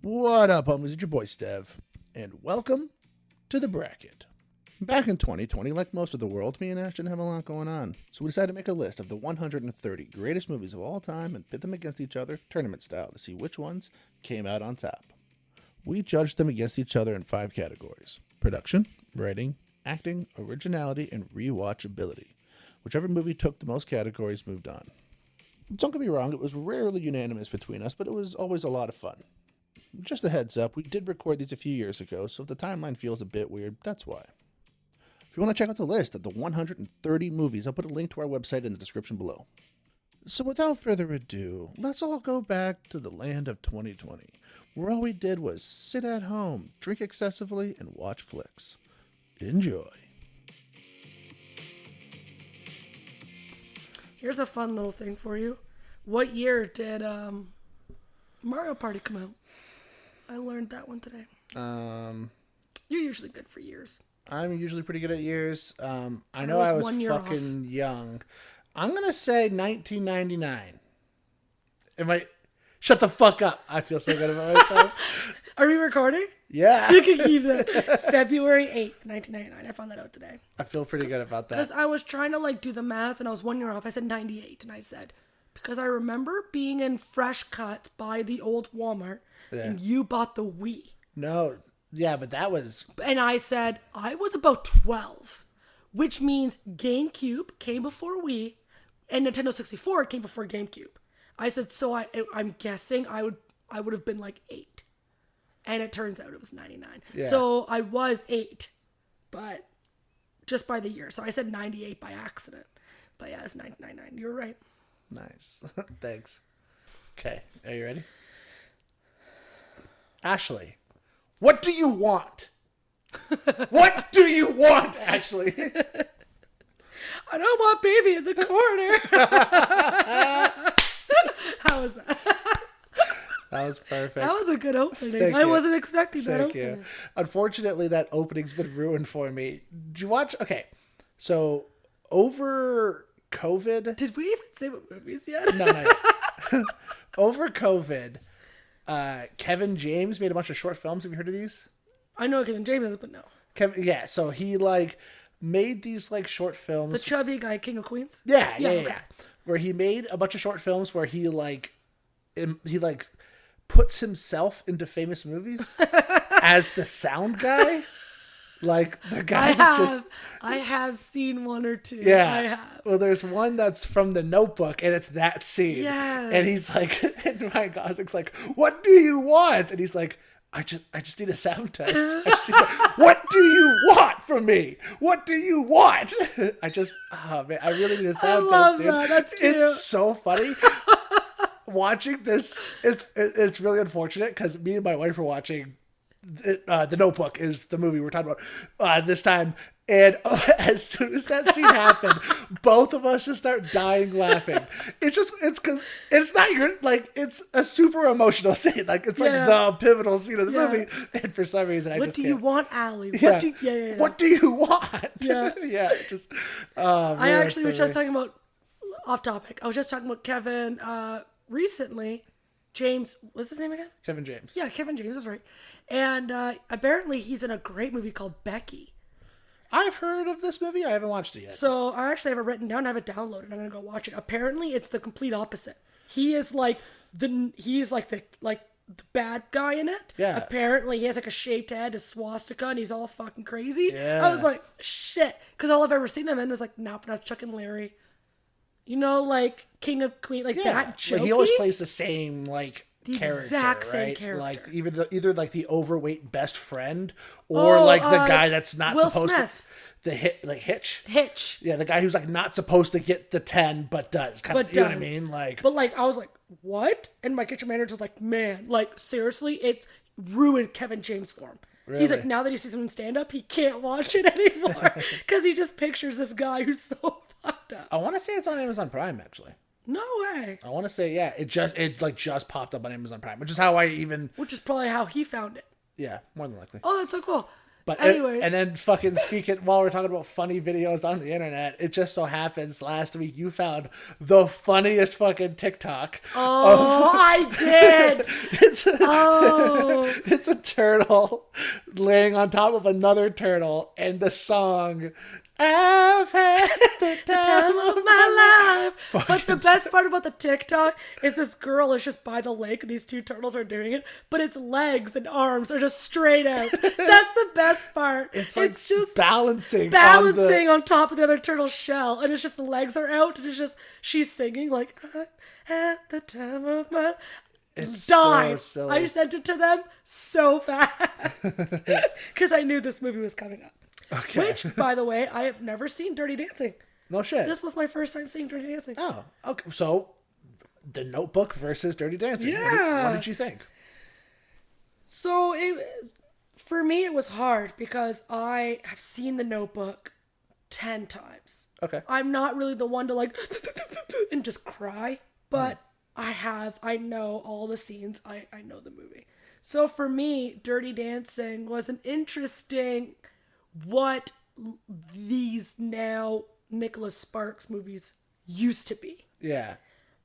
What up, homies? It's your boy Stev, and welcome to The Bracket. Back in 2020, like most of the world, me and Ash didn't have a lot going on, so we decided to make a list of the 130 greatest movies of all time and pit them against each other, tournament style, to see which ones came out on top. We judged them against each other in 5 categories: production, writing, acting, originality, and rewatchability. Whichever movie took the most categories moved on. Don't get me wrong, it was rarely unanimous between us, but it was always a lot of fun. Just a heads up, we did record these a few years ago, so if the timeline feels a bit weird, that's why. If you want to check out the list of the 130 movies, I'll put a link to our website in the description below. So without further ado, let's all go back to the land of 2020, where all we did was sit at home, drink excessively, and watch flicks. Enjoy. Here's a fun little thing for you. What year did Mario Party come out? I learned that one today. You're usually good for years. I'm usually pretty good at years. I know I was fucking young. I'm going to say 1999. Shut the fuck up. I feel so good about myself. Are we recording? Yeah. You can keep that. February 8th, 1999. I found that out today. I feel pretty good about that. Because I was trying to do the math and I was 1 year off. I said 98 and I said, because I remember being in Fresh Cuts by the old Walmart and you bought the Wii. No. Yeah, but that was... And I said, I was about 12, which means GameCube came before Wii and Nintendo 64 came before GameCube. I said, so I'm guessing I would have been like 8. And it turns out it was 99. Yeah. So I was 8, but just by the year. So I said 98 by accident. But yeah, it's 1999. You're right. Nice. Thanks. Okay. Are you ready? Ashley, what do you want? What do you want, Ashley? I don't want baby in the corner. How was that? That was perfect. That was a good opening. I wasn't expecting that Thank opening. you. Unfortunately, that opening's been ruined for me. Did you watch? Okay. So, over COVID... Did we even say what movies yet? No, not yet. Over COVID, Kevin James made a bunch of short films. Have you heard of these? I know Kevin James is, but no. Yeah, so he, made these, short films. The chubby guy, King of Queens? Yeah. Okay. Where he made a bunch of short films where he puts himself into famous movies as the sound guy. The guy I have seen one or two. Yeah. I have. Well, there's one that's from The Notebook, and it's that scene. Yes. And he's and Ryan Gosling's like, what do you want? And he's like, I just need a sound test. What do you want from me? What do you want? Oh man, I really need a sound test, dude. That. That's cute. It's so funny. Watching this, it's really unfortunate because me and my wife were watching The Notebook is the movie we're talking about this time. And as soon as that scene happened, both of us just start dying laughing. It's because it's not it's a super emotional scene. It's the pivotal scene of the movie. And for some reason, what do you want, Allie? Yeah. What do you want? Yeah. I actually was just talking about, off topic, I was just talking about Kevin recently. James, what's his name again? Kevin James. Yeah, Kevin James, that's right. And apparently he's in a great movie called Becky. I've heard of this movie. I haven't watched it yet. So I actually have it written down. I have it downloaded. I'm gonna go watch it. Apparently, it's the complete opposite. He is the bad guy in it. Yeah. Apparently, he has a shaved head, a swastika, and he's all fucking crazy. Yeah. I was like, shit, because all I've ever seen him in was Nope, Not Chuck and Larry. You know, King of Queen, that jokey. He always plays the same the character, exact same right? character. Either the overweight best friend or the guy that's not Will supposed Smith. to Hitch. Hitch. Yeah, the guy who's not supposed to get the 10 but does. You know what I mean? But I was like, what? And my kitchen manager was like, man, seriously, it's ruined Kevin James for him. Really? He's like, now that he sees him in stand-up, he can't watch it anymore because he just pictures this guy who's so fucked up. I want to say it's on Amazon Prime, actually. No way. I want to say, yeah, it just popped up on Amazon Prime, which is how I even... Which is probably how he found it. Yeah, more than likely. Oh, that's so cool. But Anyways. and then fucking speaking while we're talking about funny videos on the internet, it just so happens last week you found the funniest fucking TikTok. Oh, I did. It's a turtle laying on top of another turtle, and the song "I've had the time of my life." But the best part about the TikTok is this girl is just by the lake and these two turtles are doing it, but its legs and arms are just straight out. That's the best part. It's like just balancing on top of the other turtle's shell, and it's just the legs are out, and it's just she's singing like "I had the time of my." It's died. so silly. I sent it to them so fast because I knew this movie was coming up. Okay. Which, by the way, I have never seen Dirty Dancing. No shit. This was my first time seeing Dirty Dancing. Oh, okay. So, The Notebook versus Dirty Dancing. Yeah. What did you think? So, for me, it was hard because I have seen The Notebook 10 times. Okay. I'm not really the one to like and just cry, but I know all the scenes. I know the movie. So for me, Dirty Dancing was an interesting what these now Nicholas Sparks movies used to be. Yeah.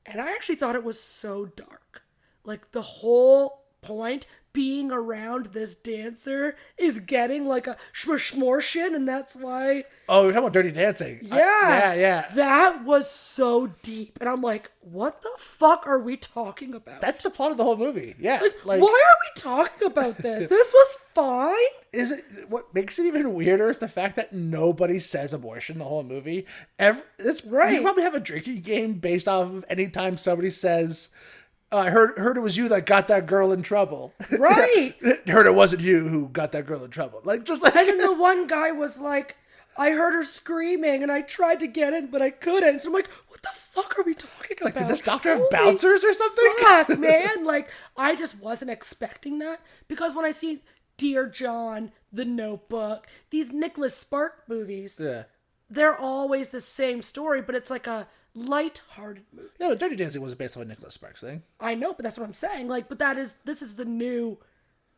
And I actually thought it was so dark. Like the whole point being around this dancer is getting like a shmorshmortion, and that's why. Oh, you're talking about Dirty Dancing. Yeah. Yeah. That was so deep. And I'm like, what the fuck are we talking about? That's the plot of the whole movie. Yeah. Like, why are we talking about this? This was fine. Is it what makes it even weirder is the fact that nobody says abortion the whole movie. It's right. You probably have a drinking game based off of any time somebody says, I heard it was you that got that girl in trouble. Right. Heard it wasn't you who got that girl in trouble. Like just like. And then the one guy was like, I heard her screaming and I tried to get in, but I couldn't. So I'm like, what the fuck are we talking about? Like, did this doctor have bouncers or something? Fuck, man. Like, I just wasn't expecting that. Because when I see Dear John, The Notebook, these Nicholas Spark movies, they're always the same story, but it's like a light-hearted movie. Yeah, but Dirty Dancing was based on a Nicholas Sparks thing. I know, but that's what I'm saying. Like, but this is the new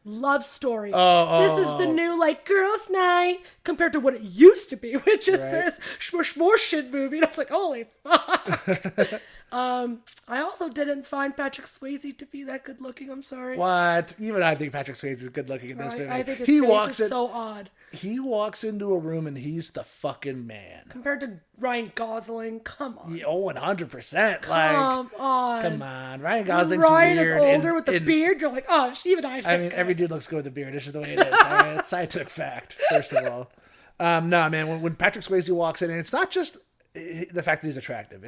love story. This is the new like girls' night compared to what it used to be, which is this shmore shit movie. And I was like, holy fuck. I also didn't find Patrick Swayze to be that good looking. I'm sorry. What? Even I think Patrick Swayze is good looking in this movie. I think his face is so odd. He walks into a room and he's the fucking man. Compared to Ryan Gosling, come on. Yeah, 100%. Come on. Come on. Ryan Gosling's Ryan weird. Ryan is older with the beard. You're like, oh, even I mean, every dude looks good with a beard. It's just the way it is. I mean, it's scientific fact, first of all. No, man, when Patrick Swayze walks in, and it's not just the fact that he's attractive.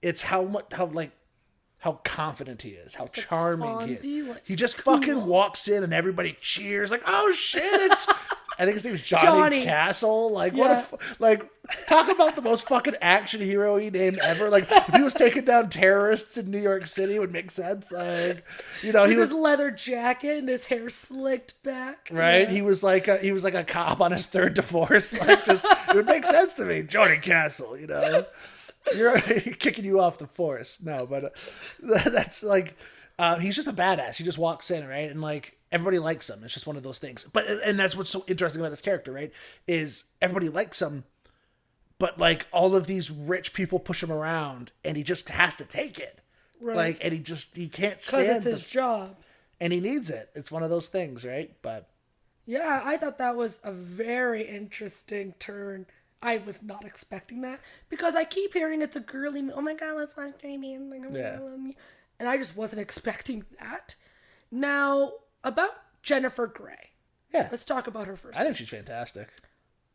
It's how confident he is, how charming he is. Like, he just fucking walks in and everybody cheers like, oh shit, it's... I think his name is Johnny Castle. Like, talk about the most fucking action hero-y name ever. Like, if he was taking down terrorists in New York City, it would make sense. Like, you know, with his leather jacket and his hair slicked back. Right? Yeah. He was like a cop on his third divorce. Like, just it would make sense to me. Johnny Castle, you know. You're kicking you off the force. No, but that's like, he's just a badass. He just walks in, right? And like, everybody likes him. It's just one of those things. And that's what's so interesting about his character, right? Is everybody likes him, but like all of these rich people push him around and he just has to take it. Right. Like, and he can't stand it. Because it's his job. And he needs it. It's one of those things, right? But yeah, I thought that was a very interesting turn. I was not expecting that because I keep hearing it's a girly. Oh my god, let's watch Jamie and like, and I just wasn't expecting that. Now about Jennifer Grey. Yeah, let's talk about her first. I think she's fantastic.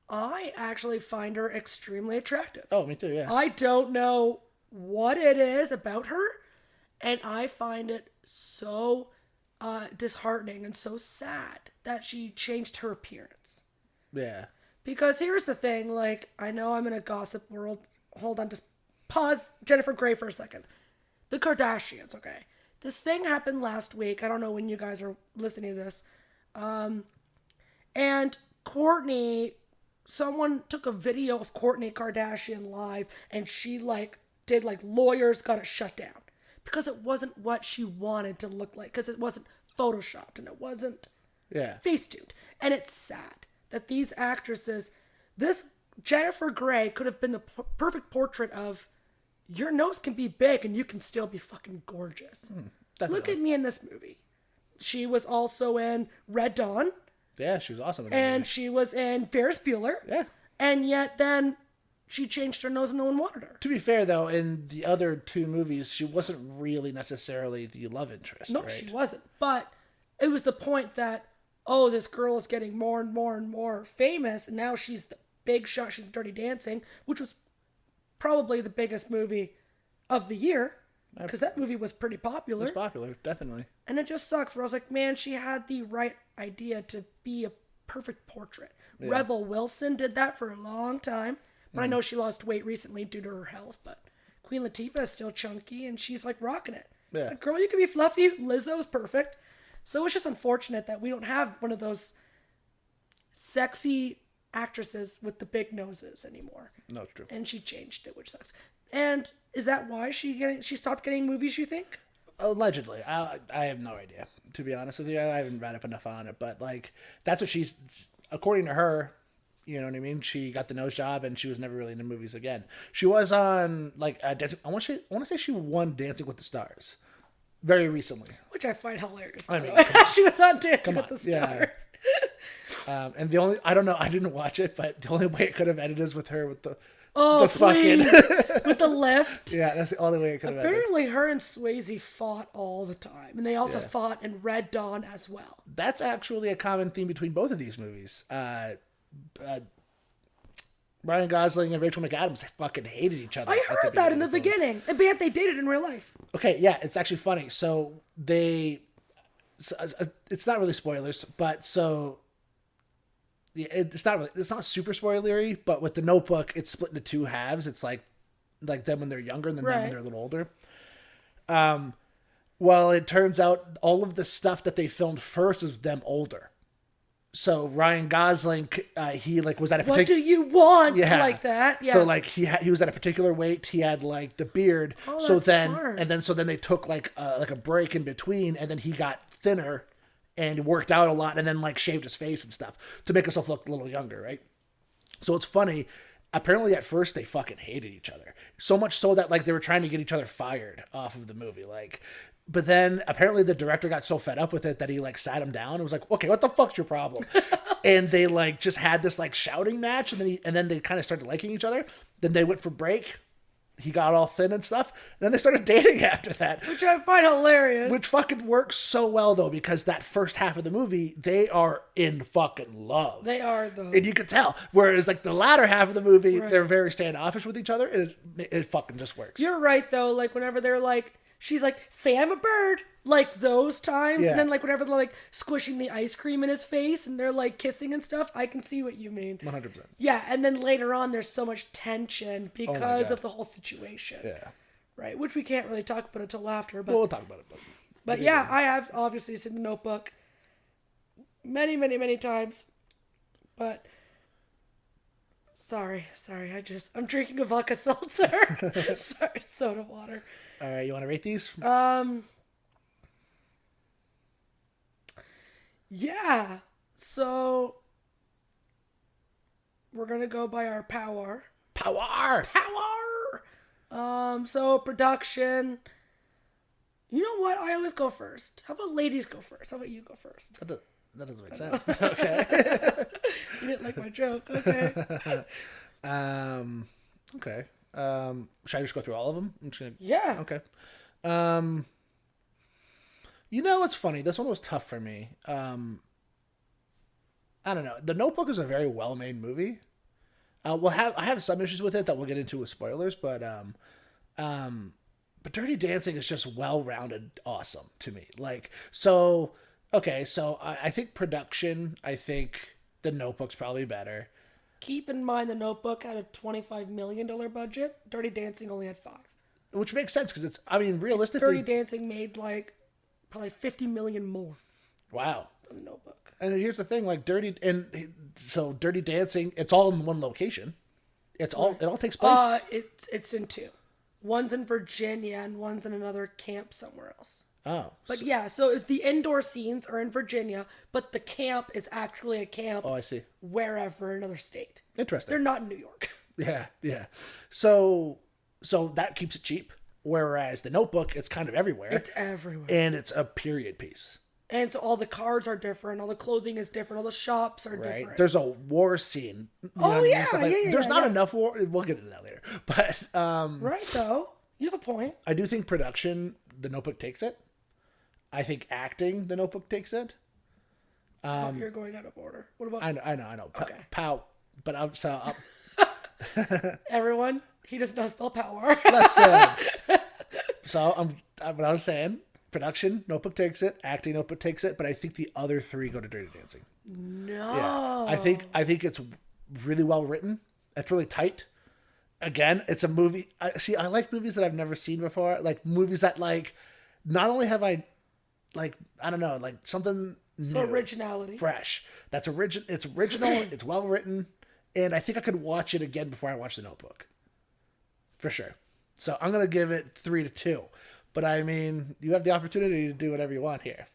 I actually find her extremely attractive. Oh, me too. Yeah. I don't know what it is about her, and I find it so disheartening and so sad that she changed her appearance. Yeah. Because here's the thing, like, I know I'm in a gossip world. Hold on, just pause Jennifer Grey for a second. The Kardashians, okay? This thing happened last week. I don't know when you guys are listening to this. And Kourtney, someone took a video of Kourtney Kardashian live, and she, like, did, like, lawyers got it shut down. Because it wasn't what she wanted to look like. Because it wasn't photoshopped, and it wasn't Yeah. Facetuned. And it's sad that these actresses, this Jennifer Grey could have been the perfect portrait of your nose can be big and you can still be fucking gorgeous. Look at me in this movie. She was also in Red Dawn. Yeah, she was awesome in that And movie. she was in Ferris Bueller. Yeah. And yet then she changed her nose and no one wanted her. To be fair, though, in the other two movies, she wasn't really necessarily the love interest, No, right? she wasn't. But it was the point that, oh, this girl is getting more and more and more famous. And now she's the big shot. She's in Dirty Dancing, which was probably the biggest movie of the year. Because that movie was pretty popular. It was popular, definitely. And it just sucks where I was like, man, she had the right idea to be a perfect portrait. Yeah. Rebel Wilson did that for a long time. But I know she lost weight recently due to her health. But Queen Latifah is still chunky and she's like rocking it. Yeah. Like, girl, you can be fluffy. Lizzo's perfect. So it's just unfortunate that we don't have one of those sexy actresses with the big noses anymore. No, it's true. And she changed it, which sucks. And is that why she stopped getting movies, you think? Allegedly. I have no idea, to be honest with you. I haven't read up enough on it. But, like, that's what she's... According to her, you know what I mean? She got the nose job and she was never really in the movies again. She was on, like, I want to say she won Dancing with the Stars very recently. Which I find hilarious. I mean, she was on Dancing with the Stars. Yeah. And the only... I don't know. I didn't watch it, but the only way it could have ended is with her with the... Oh, the please. With the lift. Yeah, that's the only way it could have ended. Apparently, her and Swayze fought all the time. And they also fought in Red Dawn as well. That's actually a common theme between both of these movies. Ryan Gosling and Rachel McAdams fucking hated each other. I heard that in the beginning. And yet they dated in real life. Okay, yeah, it's actually funny. So it's not really spoilers, but so... Yeah, it's not super spoilery, but with the Notebook, it's split into two halves. It's like them when they're younger and then them when they're a little older. Well, it turns out all of the stuff that they filmed first was them older. So Ryan Gosling, he like was at a particular... What do you want? Like that? Yeah. So like he was at a particular weight. He had like the beard. Oh, so that's then smart. So then they took like a break in between, and then he got thinner and worked out a lot, and then like shaved his face and stuff to make himself look a little younger, right? So it's funny. Apparently at first they fucking hated each other. So much so that like they were trying to get each other fired off of the movie. Like, but then apparently the director got so fed up with it that he like sat him down and was like, okay, what the fuck's your problem? And they like just had this like shouting match, and then they kind of started liking each other. Then they went for break. He got all thin and stuff. And then they started dating after that. Which I find hilarious. Which fucking works so well, though, because that first half of the movie, they are in fucking love. They are, though. And you can tell. Whereas, like, the latter half of the movie, they're very standoffish with each other, and it fucking just works. You're right, though. Like, whenever they're like, she's like, say I'm a bird. Like, those times. Yeah. And then, like, whenever they're, like, squishing the ice cream in his face and they're, like, kissing and stuff, I can see what you mean. 100%. Yeah, and then later on, there's so much tension because of the whole situation. Yeah. Right, which we can't really talk about until after. But, We'll talk about it. But yeah, I have obviously seen The Notebook many, many, many times. But sorry, I'm drinking a vodka seltzer. Sorry, soda water. All right, you want to rate these? Yeah. So we're gonna go by our power. Power. So production. You know what? I always go first. How about ladies go first? How about you go first? That doesn't make sense. But okay. You didn't like my joke. Okay. Okay. Should I just go through all of them? I'm just gonna... Yeah. Okay. You know what's funny? This one was tough for me. I don't know. The Notebook is a very well-made movie. I have some issues with it that we'll get into with spoilers, but Dirty Dancing is just well-rounded awesome to me. Like, so, okay, so I think production, I think The Notebook's probably better. Keep in mind The Notebook had a $25 million budget. Dirty Dancing only had $5 million. Which makes sense, because realistically... Dirty Dancing made, like, probably $50 million more. Wow. Than The Notebook. And here's the thing, like, Dirty Dancing, it's all in one location. It all takes place. It's in two. One's in Virginia and one's in another camp somewhere else. Oh. But yeah, so it's the indoor scenes are in Virginia, but the camp is actually a camp Oh, I see. wherever, another state. Interesting. They're not in New York. Yeah, yeah. So that keeps it cheap. Whereas the Notebook, it's kind of everywhere. It's everywhere. And it's a period piece. And so all the cars are different, all the clothing is different, all the shops are Right. different. There's a war scene. You know Oh, what I mean? yeah, Stuff like- yeah, There's not yeah. enough war. We'll get into that later. But Right, though. You have a point. I do think production, the Notebook takes it. I think acting, the Notebook takes it. You're going out of order. What about I know. Okay. Pow. But everyone? He does not spell power. listen. So what I was saying, production, Notebook takes it. Acting, Notebook takes it. But I think the other three go to Dirty Dancing. No. Yeah. I think it's really well written. It's really tight. Again, it's a movie. I like movies that I've never seen before. Like movies that like, not only have I, like, I don't know, like something So new, originality. fresh. That's It's original. It's well written, and I think I could watch it again before I watch The Notebook. For sure. So I'm gonna give it 3-2. But I mean, you have the opportunity to do whatever you want here.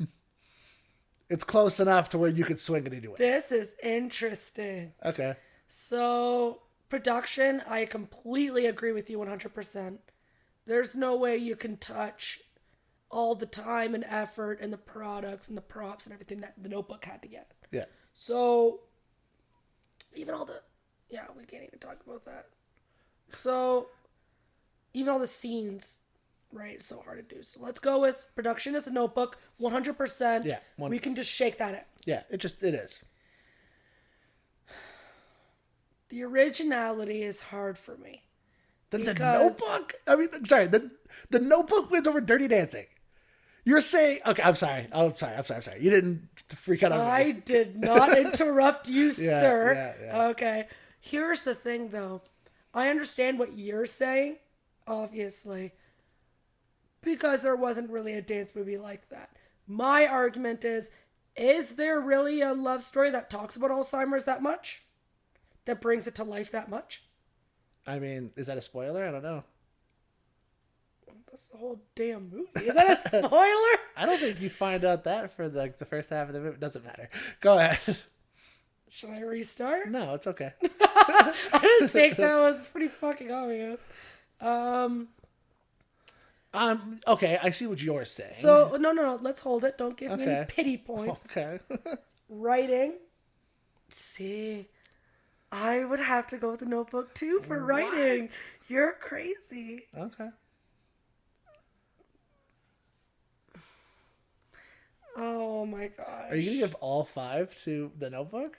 It's close enough to where you could swing it either way. This is interesting. Okay. So, production, I completely agree with you 100%. There's no way you can touch all the time and effort and the products and the props and everything that the Notebook had to get. Yeah. So, even all the... Yeah, we can't even talk about that. So, even all the scenes, right, it's so hard to do. So let's go with production as a Notebook, 100%. Yeah. We can just shake that out. Yeah, it is. The originality is hard for me. The Because- Notebook? I mean, sorry, the Notebook wins over Dirty Dancing. You're saying, okay, I'm sorry. You didn't freak out on me. I did not interrupt you, Yeah, sir. yeah. Okay. Here's the thing, though. I understand what you're saying, obviously, because there wasn't really a dance movie like that. My argument is there really a love story that talks about Alzheimer's that much? That brings it to life that much? I mean, is that a spoiler? I don't know. That's the whole damn movie. Is that a spoiler? I don't think you find out that for the first half of the movie. It doesn't matter. Go ahead. Should I restart? No, it's okay. I didn't think that was pretty fucking obvious. Okay, I see what you're saying. So, no. Let's hold it. Don't give me any Okay. pity points. Okay. Writing. See, I would have to go with the Notebook too for writing. You're crazy. Okay. Oh my gosh. Are you gonna give all 5 to the Notebook?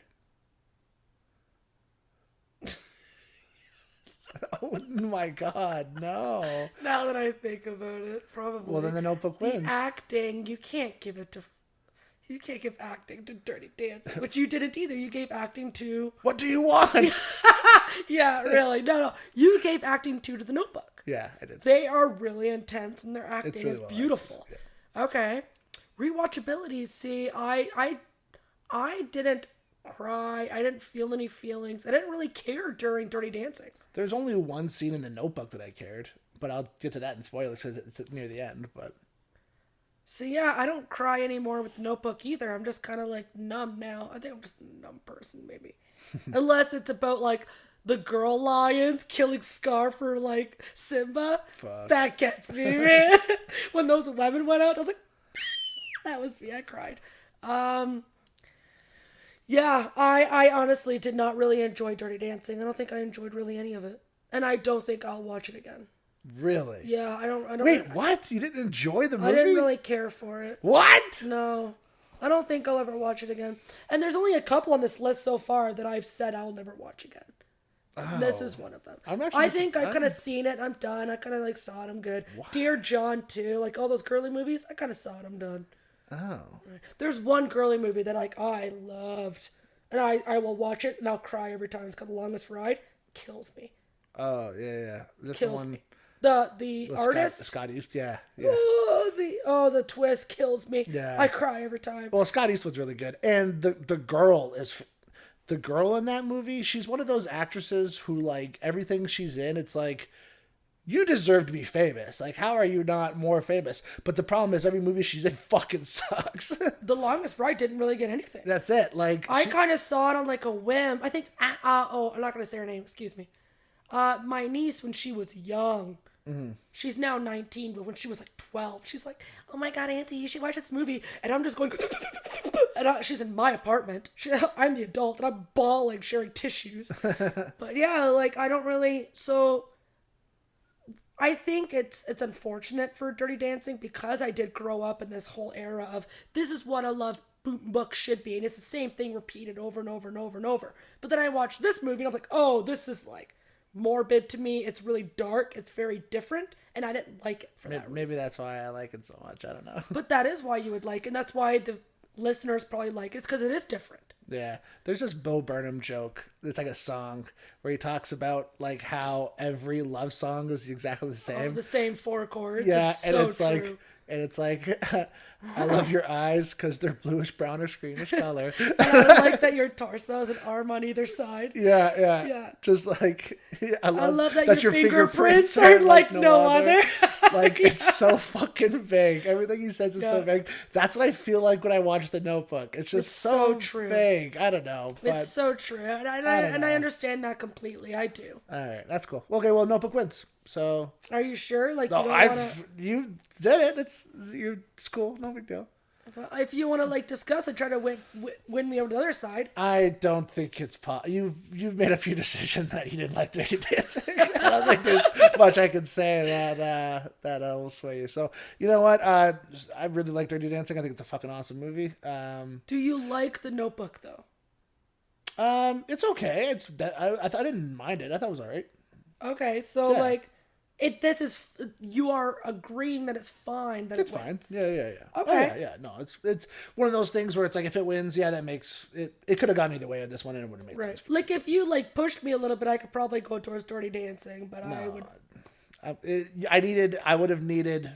Oh my God, no. Now that I think about it, probably. Well, then the Notebook The wins. acting, you can't give acting to Dirty Dancing, which you didn't either. You gave acting to... What do you want? Yeah, really. No. You gave acting to the Notebook. Yeah, I did. They are really intense and their acting really is well beautiful. acted, Okay. Rewatchability. See, I didn't cry. I didn't feel any feelings. I didn't really care during Dirty Dancing. There's only one scene in the Notebook that I cared, but I'll get to that in spoilers because it's near the end. But So yeah, I don't cry anymore with the Notebook either. I'm just kind of like numb now. I think I'm just a numb person maybe. Unless it's about like the girl lions killing Scar for like Simba. Fuck. That gets me, man. When those women went out, I was like, that was me. I cried. Yeah, I honestly did not really enjoy Dirty Dancing. I don't think I enjoyed really any of it. And I don't think I'll watch it again. really, Yeah, I don't wait, what? You didn't enjoy the movie? I didn't really care for it. What? No. I don't think I'll ever watch it again. And there's only a couple on this list so far that I've said I'll never watch again. Oh. This is one of them. I think I've kind of seen it. I'm done. I kind of like saw it. I'm good. Dear John too. Like all those girly movies. I kind of saw it. I'm done. Oh. There's one girly movie that like I loved. And I will watch it and I'll cry every time. It's called The Longest Ride. Kills me. Oh yeah. That's Kills the one. me. The artist. Scott East. Yeah. The twist kills me. Yeah. I cry every time. Well, Scott Eastwood's really good, and the girl is the girl in that movie. She's one of those actresses who like everything she's in. It's like you deserve to be famous. Like, how are you not more famous? But the problem is every movie she's in fucking sucks. The Longest Ride didn't really get anything. That's it. Like, I kind of saw it on like a whim. I think, I'm not going to say her name. Excuse me. My niece, when she was young, she's now 19, but when she was like 12, she's like, oh my God, Auntie, you should watch this movie. And I'm just going, and she's in my apartment. I'm the adult, and I'm bawling, sharing tissues. But yeah, like, I don't really, so I think it's unfortunate for Dirty Dancing because I did grow up in this whole era of this is what a love book should be, and it's the same thing repeated over and over and over and over. But then I watched this movie and I'm like, oh, this is like morbid to me. It's really dark. It's very different, and I didn't like it for that reason. Maybe that's why I like it so much. I don't know. But that is why you would like it, and that's why the listeners probably like it. It's because it is different. Yeah, there's this Bo Burnham joke. It's like a song where he talks about like how every love song is exactly the same. The same 4 chords. Yeah, it's and so it's true. like, and it's like, I love your eyes because they're bluish, brownish, greenish color. And I like that your torso has an arm on either side. Yeah. Just like, I love that your fingerprints are like no other. Like, it's so fucking vague. Everything he says is so vague. That's what I feel like when I watch The Notebook. It's just so true. vague. I don't know. But It's so true. And I understand that completely. I do. all right, that's cool. Okay, well, Notebook wins. So Are you sure? Like, no, you don't want to... you did it. It's cool. No big deal. If you want to, like, discuss and try to win me over to the other side. I don't think it's you've made a few decisions that you didn't like Dirty Dancing. I don't think there's much I can say that will sway you. So you know what? I really like Dirty Dancing. I think it's a fucking awesome movie. Do you like The Notebook though? It's okay. I didn't mind it. I thought it was all right. Okay, so Yeah. like, you are agreeing that it's fine. That It's it fine. wins. Yeah. Okay. Oh, yeah. No, it's one of those things where it's like if it wins, yeah, that makes it. It could have gone either way with this one, and it would have made Right. sense. Like if you like pushed me a little bit, I could probably go towards Dirty Dancing, but I would. I would have needed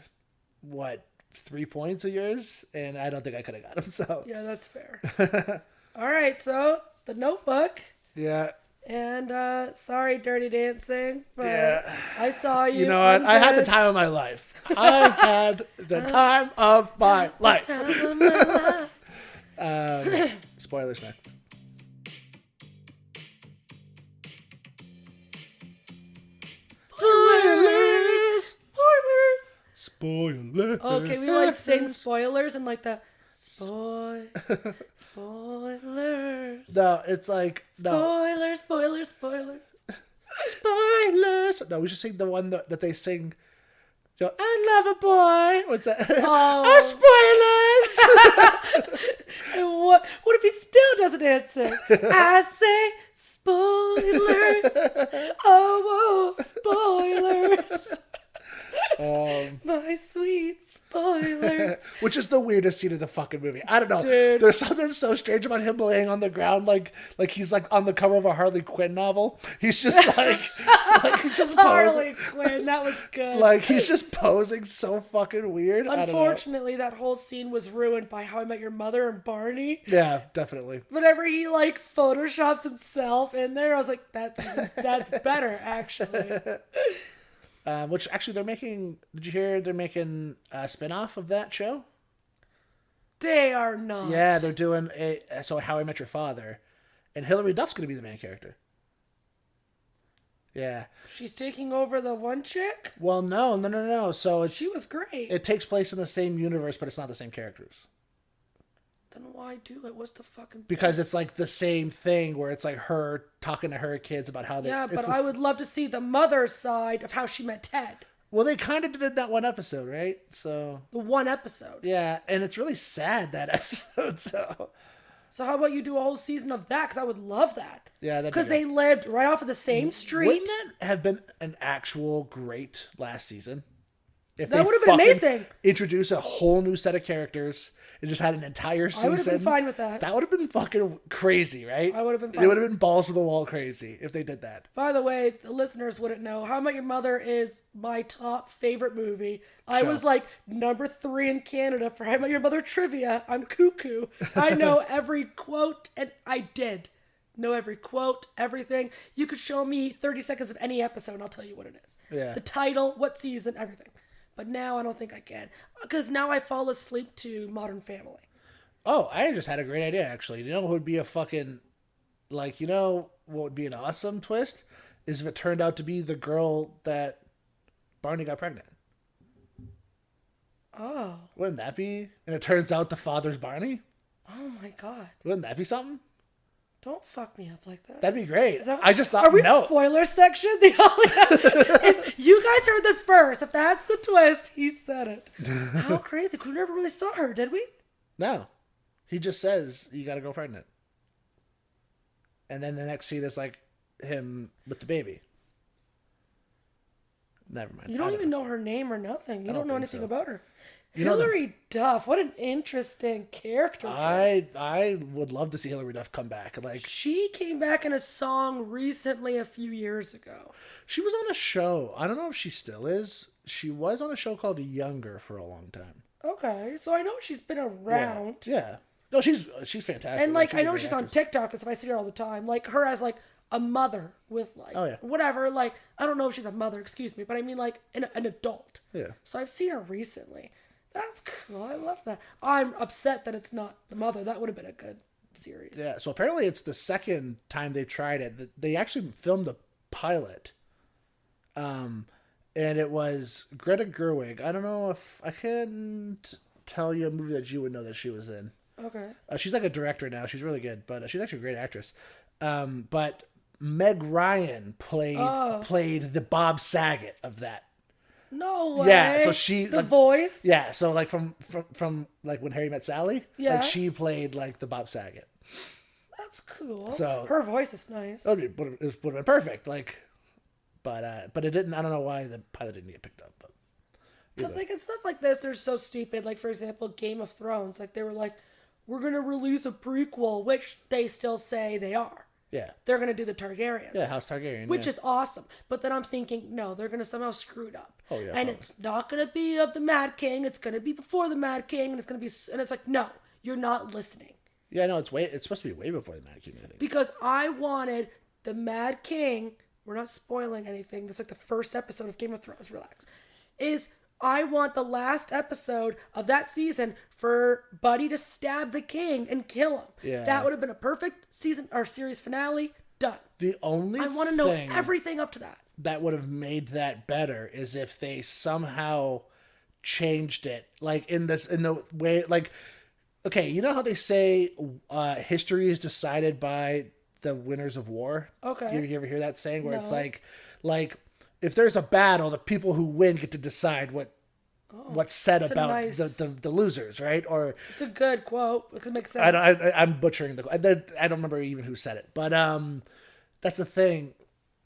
what 3 points of yours, and I don't think I could have got them. So Yeah, that's fair. All right, so The Notebook. yeah. And sorry, Dirty Dancing, but Yeah. I saw you. You know what? I had the undead. time of my life. I had the time of my life. Time of my life. Spoilers next. Spoilers. Spoilers. Okay, we like sing spoilers and like the spoilers. No, it's like no Spoilers. spoilers. No, we should sing the one that they sing. I love a boy. What's that? Spoilers. And what if he still doesn't answer? I say spoilers. Oh, spoilers. My sweet spoilers. Which is the weirdest scene of the fucking movie. I don't know. Dude. There's something so strange about him laying on the ground like he's like on the cover of a Harley Quinn novel. He's just like he's just Harley posing. Quinn, that was good. Like he's just posing so fucking weird. Unfortunately, that whole scene was ruined by How I Met Your Mother and Barney. Yeah, definitely. Whenever he like photoshops himself in there, I was like, that's better actually. Which actually they're making. Did you hear they're making a spinoff of that show? They are not. Yeah, they're doing How I Met Your Father, and Hilary Duff's going to be the main character. Yeah. She's taking over the one chick? Well, no. So She was great. it takes place in the same universe, but it's not the same characters. Then why do it? What's the fucking... Because it's like the same thing where it's like her talking to her kids about how they... Yeah, but I would love to see the mother's side of how she met Ted. Well, they kind of did that one episode, right? So... The one episode. Yeah, and it's really sad, that episode, so... So how about you do a whole season of that? Because I would love that. Yeah, because they lived right off of the same street. Wouldn't that have been an actual great last season? If that would have been amazing. Introduce a whole new set of characters and just had an entire season. I would have been fine with that. That would have been fucking crazy, right? I would have been fine. It would have been balls to the wall crazy if they did that. By the way, the listeners wouldn't know. How I Met Your Mother is my top favorite movie. I was like number 3 in Canada for How I Met Your Mother trivia. I'm cuckoo. I know every quote, and I did. know every quote, everything. You could show me 30 seconds of any episode and I'll tell you what it is. Yeah. The title, what season, everything. But now I don't think I can. Because now I fall asleep to Modern Family. Oh, I just had a great idea, actually. You know what would be a fucking... Like, you know what would be an awesome twist? Is if it turned out to be the girl that Barney got pregnant. Oh. Wouldn't that be? And it turns out the father's Barney? Oh my God. Wouldn't that be something? Don't fuck me up like that. That'd be great. That, I just thought, are we no. spoiler section? You guys heard this first. If that's the twist, he said it. How crazy. We never really saw her, did we? No. He just says, you gotta go pregnant. And then the next scene is like him with the baby. Never mind. You don't even know her name or nothing. You don't know anything about her. Hilary Duff, what an interesting character. I would love to see Hilary Duff come back. Like, she came back in a song recently a few years ago. She was on a show. I don't know if she still is. She was on a show called Younger for a long time. Okay, so I know she's been around. Yeah. No, she's fantastic. And like I know she's on TikTok because I see her all the time. Like her as like a mother with like whatever. Like I don't know if she's a mother, excuse me, but I mean like an adult. Yeah. So I've seen her recently. That's cool. I love that. I'm upset that it's not the mother. That would have been a good series. Yeah. So apparently it's the second time they tried it. They actually filmed a pilot. And it was Greta Gerwig. I don't know if I can't tell you a movie that you would know that she was in. Okay. She's like a director now. She's really good, but she's actually a great actress. But Meg Ryan played the Bob Saget of that. No way. Yeah, so she the voice. Yeah, so like from like When Harry Met Sally. Yeah. Like she played like the Bob Saget. That's cool. So her voice is nice. It would have been perfect. Like, but it didn't. I don't know why the pilot didn't get picked up. But because like and stuff like this, they're so stupid. Like for example, Game of Thrones. Like they were like, we're gonna release a prequel, which they still say they are. Yeah. They're going to do the Targaryens. Yeah, House Targaryen. Which is awesome. But then I'm thinking, no, they're going to somehow screw it up. Oh, yeah. And it's not going to be of the Mad King. It's going to be before the Mad King. And it's going to be... And it's like, no, you're not listening. Yeah, no, it's supposed to be way before the Mad King, I think. Because I wanted the Mad King... We're not spoiling anything. That's like the first episode of Game of Thrones. Relax. I want the last episode of that season for Buddy to stab the king and kill him. Yeah. That would have been a perfect season or series finale. Done. The only I want to know everything up to that. That would have made that better is if they somehow changed it. Like in the way, like, okay, you know how they say history is decided by the winners of war? Okay. You ever hear that saying where it's like if there's a battle, the people who win get to decide what's said about the losers, right? Or it's a good quote. It makes sense. I'm butchering I don't remember even who said it, but that's the thing.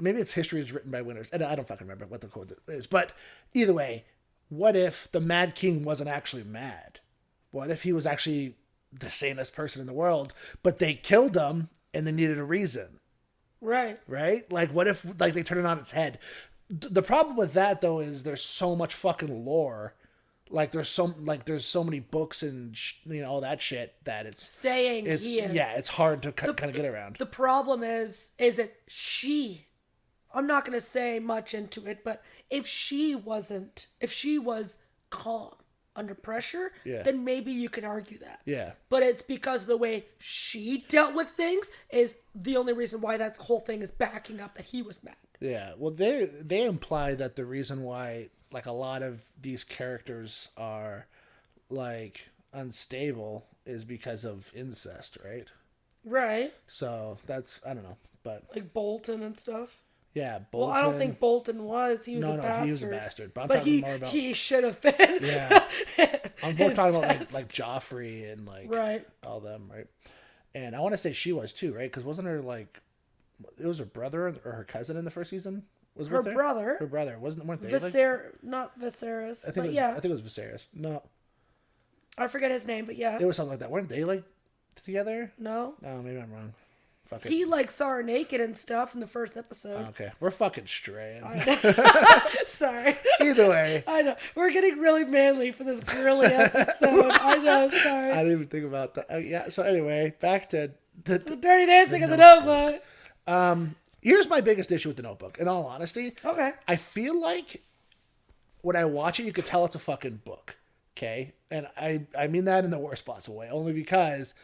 Maybe it's history is written by winners. I don't fucking remember what the quote is, but either way, what if the Mad King wasn't actually mad? What if he was actually the sanest person in the world, but they killed him and they needed a reason? Right. Like, what if like they turn it on its head? The problem with that though is there's so much fucking lore. Like there's so many books and all that shit that it's saying he is. Yeah, it's hard to kind of get around. The problem is it she? I'm not going to say much into it, but if she was calm under pressure, then maybe you can argue that. Yeah. But it's because of the way she dealt with things is the only reason why that whole thing is backing up that he was mad. Yeah. Well, they imply that the reason why like a lot of these characters are like unstable is because of incest, right? Right. So that's, I don't know, but like Bolton and stuff. Yeah, Bolton. Well, I don't think Bolton was. He was a bastard. No, he was a bastard. But I'm talking more about... he should have been. Yeah. I'm more talking about like Joffrey and like all them, right? And I want to say she was too, right? Because wasn't her like... It was her brother or her cousin in the first season? Was her brother. Her brother. Weren't they? Not Viserys. I think it was Viserys. No. I forget his name, but yeah. It was something like that. Weren't they like together? No. No, maybe I'm wrong. Fuck it. He like saw her naked and stuff in the first episode. Okay, we're fucking straying. Sorry. Either way. I know. We're getting really manly for this girly episode. I know, sorry. I didn't even think about that. Yeah, so anyway, back to It's the Dirty Dancing of the Notebook. Here's my biggest issue with The Notebook, in all honesty. Okay. I feel like when I watch it, you could tell it's a fucking book. Okay? And I mean that in the worst possible way, only because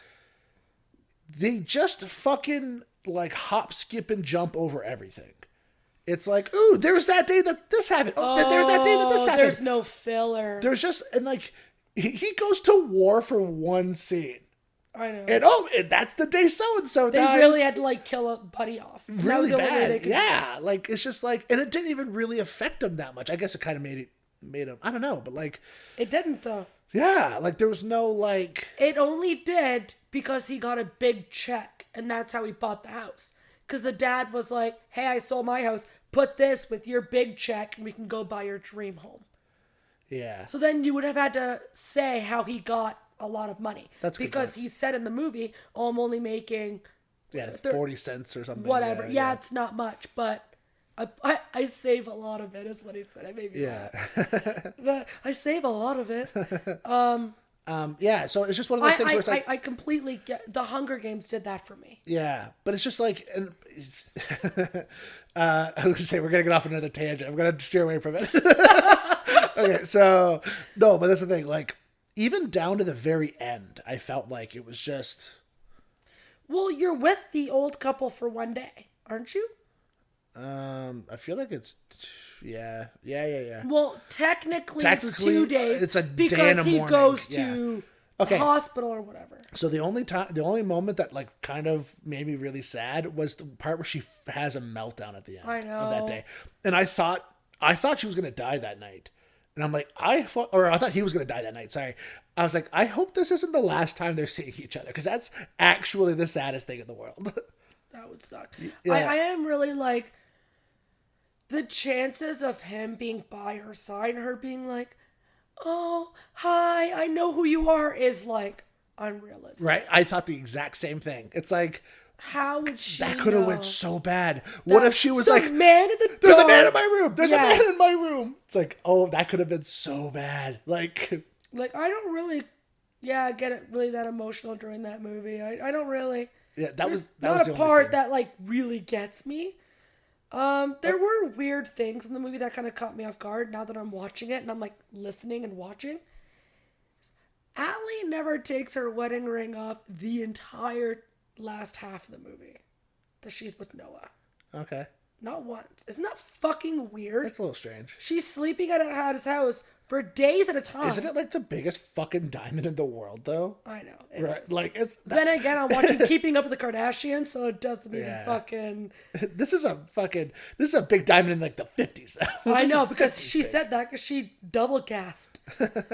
they just fucking like hop, skip, and jump over everything. It's like, ooh, there's that day that this happened. Oh, there's that day that this happened. There's no filler. There's just, and like, he goes to war for one scene. I know. And that's the day so-and-so dies. They really had to like kill a buddy off. Really bad. Yeah. Like, it's just like, and it didn't even really affect him that much. I guess it kind of made him, I don't know, but like. It didn't though. Yeah. Like there was no like. It only did because he got a big check and that's how he bought the house. Because the dad was like, hey, I sold my house. Put this with your big check and we can go buy your dream home. Yeah. So then you would have had to say how he got a lot of money. That's because he said in the movie, oh, I'm only making 40 cents or something. Whatever. Yeah, it's not much, but I save a lot of it is what he said. I made me laugh. But I save a lot of it. Yeah, so it's just one of those things where it's like... I completely get... The Hunger Games did that for me. Yeah, but it's just like... And I was going to say, we're going to get off another tangent. I'm going to steer away from it. Okay, so... No, but that's the thing. Like, even down to the very end, I felt like it was just... Well, you're with the old couple for one day, aren't you? I feel like it's... Yeah. Well, technically it's 2 days. It's a because day and a he morning. goes to the hospital or whatever. So the only moment that like kind of made me really sad was the part where she has a meltdown at the end of that day, and I thought she was gonna die that night, and I'm like I thought he was gonna die that night. Sorry, I was like I hope this isn't the last time they're seeing each other because that's actually the saddest thing in the world. That would suck. Yeah. I am really like. The chances of him being by her side and her being like, oh, hi, I know who you are, is like unrealistic. Right? I thought the exact same thing. It's like, how would she that could have went so bad. What if she was like, there's a man in the dark. There's a man in my room. There's a man in my room. It's like, oh, that could have been so bad. Like I don't really, get it really that emotional during that movie. I don't really. Yeah, that was not the a part scene that like really gets me. There were weird things in the movie that kind of caught me off guard now that I'm watching it and I'm like listening and watching. Allie never takes her wedding ring off the entire last half of the movie that she's with Noah. Okay. Not once. Isn't that fucking weird? It's a little strange. She's sleeping at his house for days at a time. Isn't it like the biggest fucking diamond in the world, though? I know. Right. Is. Like it's. Then again, I'm watching Keeping Up with the Kardashians, so it doesn't even fucking. This is a big diamond in like the 50s. I know because she said that because she double gasped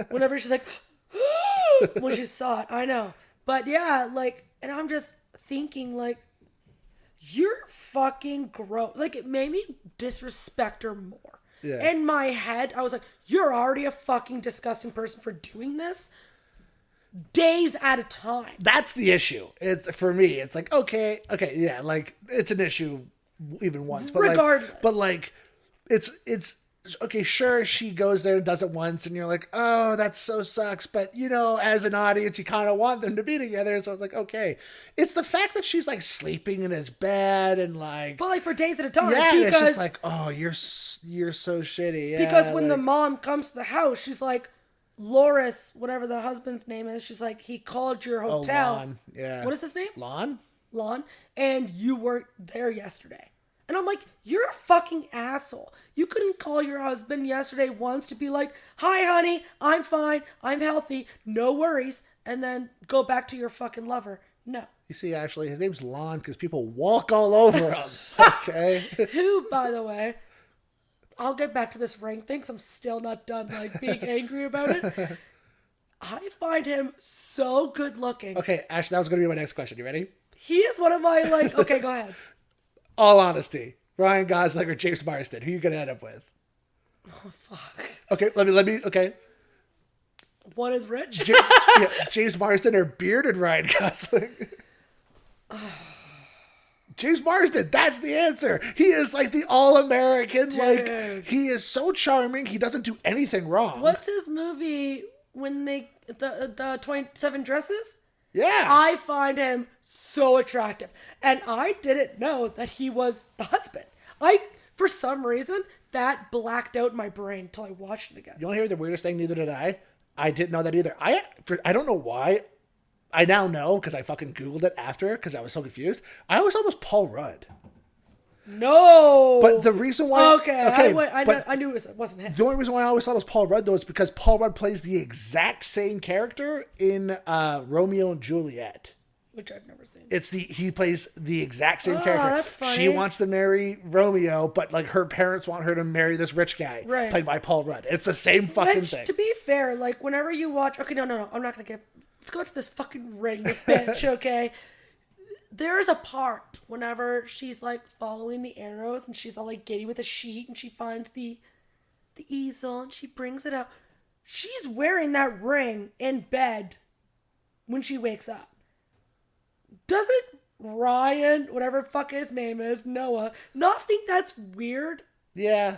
whenever she's like, when she saw it. I know, but yeah, like, and I'm just thinking like, you're fucking gross. Like it made me disrespect her more. Yeah. In my head, I was like, you're already a fucking disgusting person for doing this days at a time. That's the issue. It's for me, it's like, okay, yeah, like it's an issue even once. But regardless. Like it's okay, sure, she goes there and does it once and you're like, oh, that so sucks. But you know, as an audience, you kind of want them to be together. So I was like, okay. It's the fact that she's like sleeping in his bed and like, but like for days at a time. Yeah, because, it's just like, oh, you're so shitty. Yeah, because when the mom comes to the house, she's like, Loris, whatever the husband's name is, she's like, he called your hotel. Lon. Yeah. What is his name? Lon. And you weren't there yesterday. And I'm like, you're a fucking asshole. You couldn't call your husband yesterday once to be like, hi, honey, I'm fine, I'm healthy, no worries, and then go back to your fucking lover. No. You see, Ashley, his name's Lon because people walk all over him. Okay? Who, by the way, I'll get back to this ring thing because I'm still not done like being angry about it. I find him so good looking. Okay, Ashley, that was going to be my next question. You ready? He is one of my, like, okay, go ahead. All honesty, Ryan Gosling or James Marsden, who are you gonna end up with? Oh fuck. Okay, let me. Okay. One is rich. James Marsden or bearded Ryan Gosling. James Marsden, that's the answer. He is like the all-American. Dude. Like he is so charming. He doesn't do anything wrong. What's his movie when they the 27 Dresses? Yeah. I find him so attractive. And I didn't know that he was the husband. For some reason, that blacked out my brain until I watched it again. You want to hear the weirdest thing? Neither did I. I didn't know that either. I don't know why. I now know because I fucking Googled it after because I was so confused. I always thought it was Paul Rudd. No. But the reason why... Okay, I knew it wasn't him. The only reason why I always thought it was Paul Rudd, though, is because Paul Rudd plays the exact same character in Romeo and Juliet. Which I've never seen. He plays the exact same character. That's funny. She wants to marry Romeo, but like her parents want her to marry this rich guy, right, played by Paul Rudd. It's the same fucking thing. To be fair, like whenever you watch, okay, no, I'm not gonna get. Let's go to this fucking ring, this bitch, okay? There's a part whenever she's like following the arrows and she's all like giddy with a sheet and she finds the easel and she brings it out. She's wearing that ring in bed when she wakes up. Doesn't Ryan, whatever fuck his name is, Noah, not think that's weird? Yeah.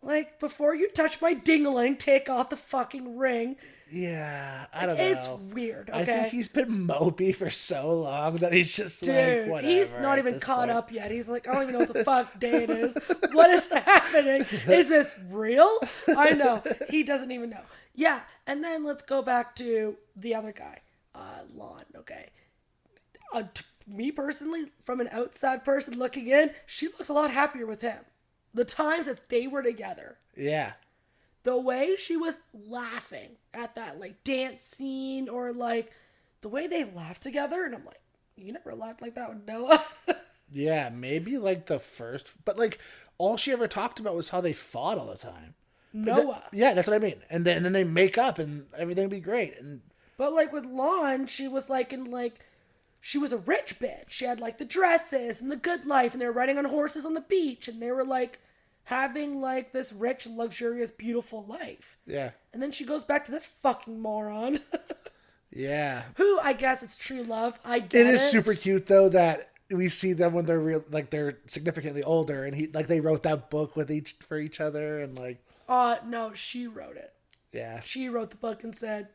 Like, before you touch my dingling, take off the fucking ring. Yeah, I don't know. It's weird, okay? I think he's been mopey for so long that he's just Dude, like, whatever. He's not even caught up yet. He's like, I don't even know what the fuck day it is. What is happening? Is this real? I know. He doesn't even know. Yeah, and then let's go back to the other guy, Lon, okay? Me personally, from an outside person looking in, she looks a lot happier with him. The times that they were together. Yeah. The way she was laughing at that, like, dance scene, or, like, the way they laughed together, and I'm like, you never laughed like that with Noah? Yeah, maybe, like, the first, but, like, all she ever talked about was how they fought all the time. Noah. Yeah, that's what I mean. And then they make up, and everything will be great. But, like, with Lon, she was, like, she was a rich bitch. She had, like, the dresses and the good life, and they were riding on horses on the beach, and they were, like, having, like, this rich, luxurious, beautiful life. Yeah. And then she goes back to this fucking moron. Yeah. Who, I guess, it's true love. I get it. It is super cute, though, that we see them when they're they're significantly older, and they wrote that book for each other, and, like... No, she wrote it. Yeah. She wrote the book and said,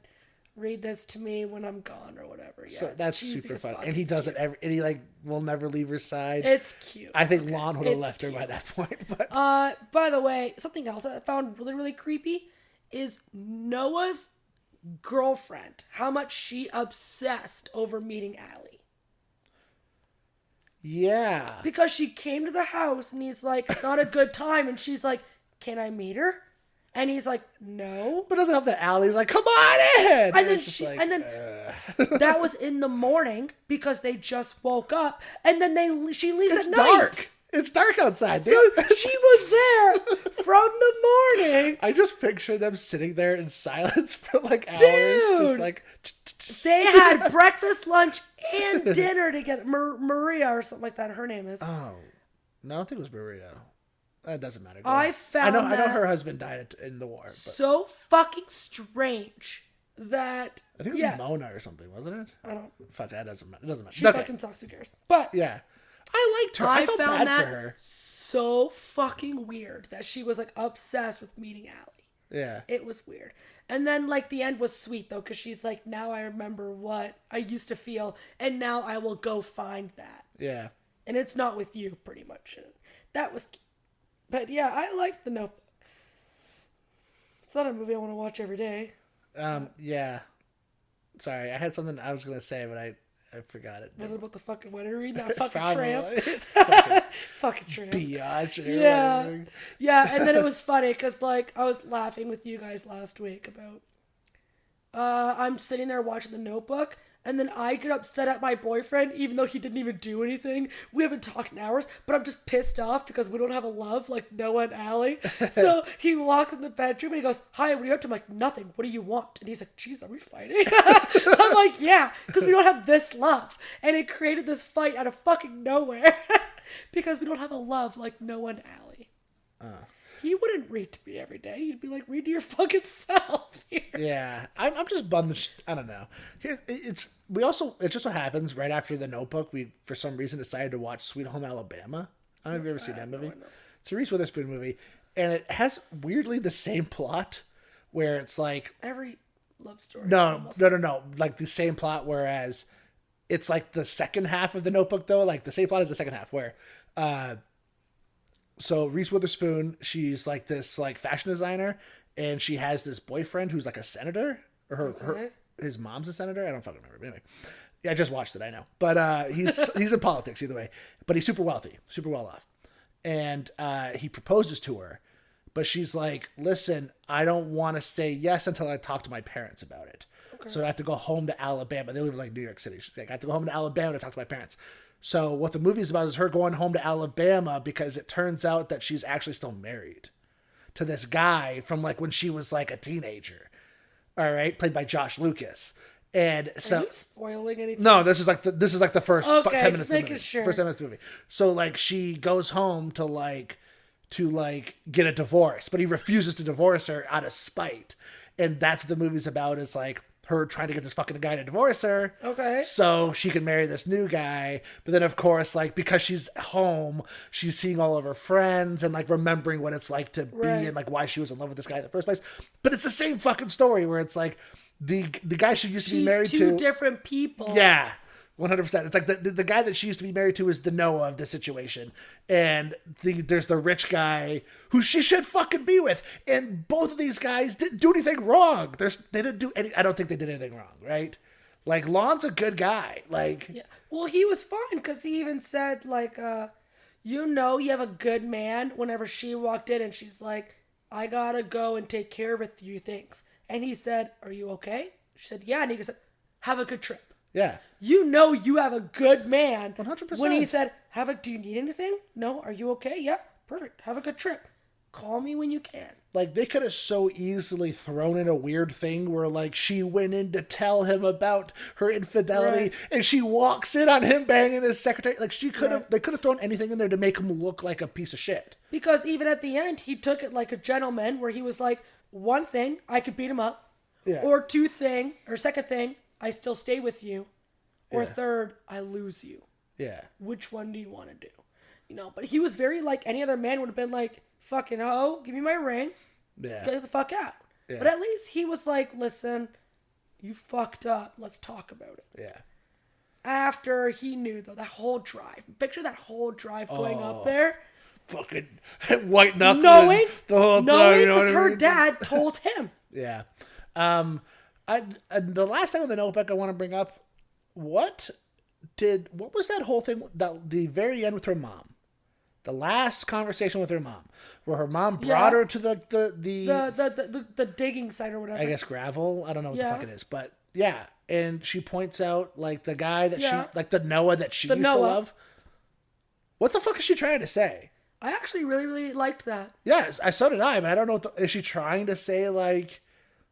read this to me when I'm gone, or whatever. Yeah, so that's super fun. And he does it and he, like, will never leave her side. It's cute. I think Lon would have left her by that point. But by the way, something else I found really, really creepy is Noah's girlfriend. How much she obsessed over meeting Allie. Yeah. Because she came to the house and he's like, it's not a good time. And she's like, can I meet her? And he's like, no. But doesn't have the Allie's like, come on in. And then that was in the morning because they just woke up. And then she leaves at night. Dark. It's dark outside. So she was there from the morning. I just picture them sitting there in silence for like hours. Dude, just like... They had breakfast, lunch, and dinner together. Maria or something like that. Her name is. Oh. No, I don't think it was Maria. It doesn't matter. I know her husband died in the war. But... So fucking strange that... I think it was Mona or something, wasn't it? I don't... Fuck, that doesn't matter. It doesn't matter. She fucking sucks, who cares? But... Yeah. I liked her. I felt found bad that for her. So fucking weird that she was like obsessed with meeting Allie. Yeah. It was weird. And then like the end was sweet though, because she's like, now I remember what I used to feel, and now I will go find that. Yeah. And it's not with you, pretty much. And that was... But yeah, I liked The Notebook. It's not a movie I want to watch every day. Yeah. Sorry, I had something I was going to say, but I forgot it. Was it about the fucking wedding ring? That fucking tramp? Fucking tramp. Biatch. Yeah. Yeah, and then it was funny because, like, I was laughing with you guys last week about... I'm sitting there watching The Notebook, and then I get upset at my boyfriend, even though he didn't even do anything. We haven't talked in hours, but I'm just pissed off because we don't have a love like Noah and Allie. So he walks in the bedroom and he goes, hi, what are you up to? I'm like, nothing. What do you want? And he's like, geez, are we fighting? I'm like, yeah, because we don't have this love. And it created this fight out of fucking nowhere because we don't have a love like Noah and Allie. He wouldn't read to me every day. He'd be like, read to your fucking self here. Yeah. I'm just bummed. I don't know. It just so happens right after The Notebook, we, for some reason, decided to watch Sweet Home Alabama. I don't know if you've ever seen that movie. It's a Reese Witherspoon movie. And it has weirdly the same plot where it's like... love story. No. Like the same plot, whereas it's like the second half of The Notebook, though. Like the same plot as the second half, where so Reese Witherspoon, she's like this like fashion designer, and she has this boyfriend who's like a senator, or his mom's a senator. I don't fucking remember. But anyway, yeah, I just watched it. I know, but he's in politics either way. But he's super wealthy, super well off, and he proposes to her, but she's like, "Listen, I don't want to say yes until I talk to my parents about it." Okay. So I have to go home to Alabama. They live in like New York City. She's like, "I have to go home to Alabama to talk to my parents." So what the movie is about is her going home to Alabama because it turns out that she's actually still married to this guy from like when she was like a teenager. All right, played by Josh Lucas. And so, are you spoiling anything? No, this is like the first 10 minutes of the movie. Sure. First 10 minutes of the movie. So like she goes home to get a divorce, but he refuses to divorce her out of spite. And that's what the movie's about, is like her trying to get this fucking guy to divorce her. Okay. So she can marry this new guy. But then, of course, like, because she's home, she's seeing all of her friends and, like, remembering what it's like to be and, like, why she was in love with this guy in the first place. But it's the same fucking story where it's like the guy she used to be married to. Two different people. Yeah. 100%. It's like the guy that she used to be married to is the Noah of the situation. And there's the rich guy who she should fucking be with. And both of these guys didn't do anything wrong. They didn't do any, I don't think they did anything wrong, right? Like, Lon's a good guy. Like, yeah. Well, he was fine because he even said, like, you have a good man, whenever she walked in and she's like, I gotta go and take care of a few things. And he said, are you okay? She said, yeah. And he said, have a good trip. Yeah. You have a good man. 100%. When he said, do you need anything? No. Are you okay? Yeah. Perfect. Have a good trip. Call me when you can. Like, they could have so easily thrown in a weird thing where, like, she went in to tell him about her infidelity, and she walks in on him banging his secretary. Like, they could have thrown anything in there to make him look like a piece of shit. Because even at the end, he took it like a gentleman, where he was like, one thing, I could beat him up. Yeah. Or second thing, I still stay with you. Or third, I lose you. Yeah. Which one do you want to do? But he was very like, any other man would have been like, fucking hoe, give me my ring. Yeah. Get the fuck out. Yeah. But at least he was like, listen, you fucked up. Let's talk about it. Yeah. After he knew, though, that whole drive. Picture that whole drive going up there. Fucking white knuckling the whole time. Knowing, because her dad told him. Yeah. The last thing on the notebook I want to bring up, what was that whole thing, the very end with her mom? The last conversation with her mom, where her mom brought her to the digging site or whatever. I guess gravel. I don't know what the fuck it is, but yeah. And she points out like the guy that she, like the Noah that she used to love. What the fuck is she trying to say? I actually really, really liked that. Yes, so did I, but I don't know. Is she trying to say like,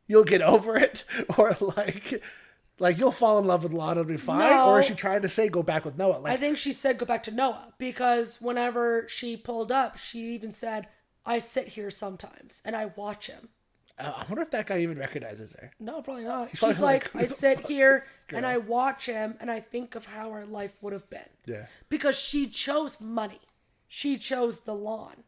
you'll get over it, or like you'll fall in love with Lana, it'll be fine? No. Or is she trying to say go back with Noah? I think she said go back to Noah, because whenever she pulled up, she even said, I sit here sometimes and I watch him. I wonder if that guy even recognizes her. No, probably not. She's like, I sit here and I watch him and I think of how our life would have been. Yeah. Because she chose money. She chose the lawn.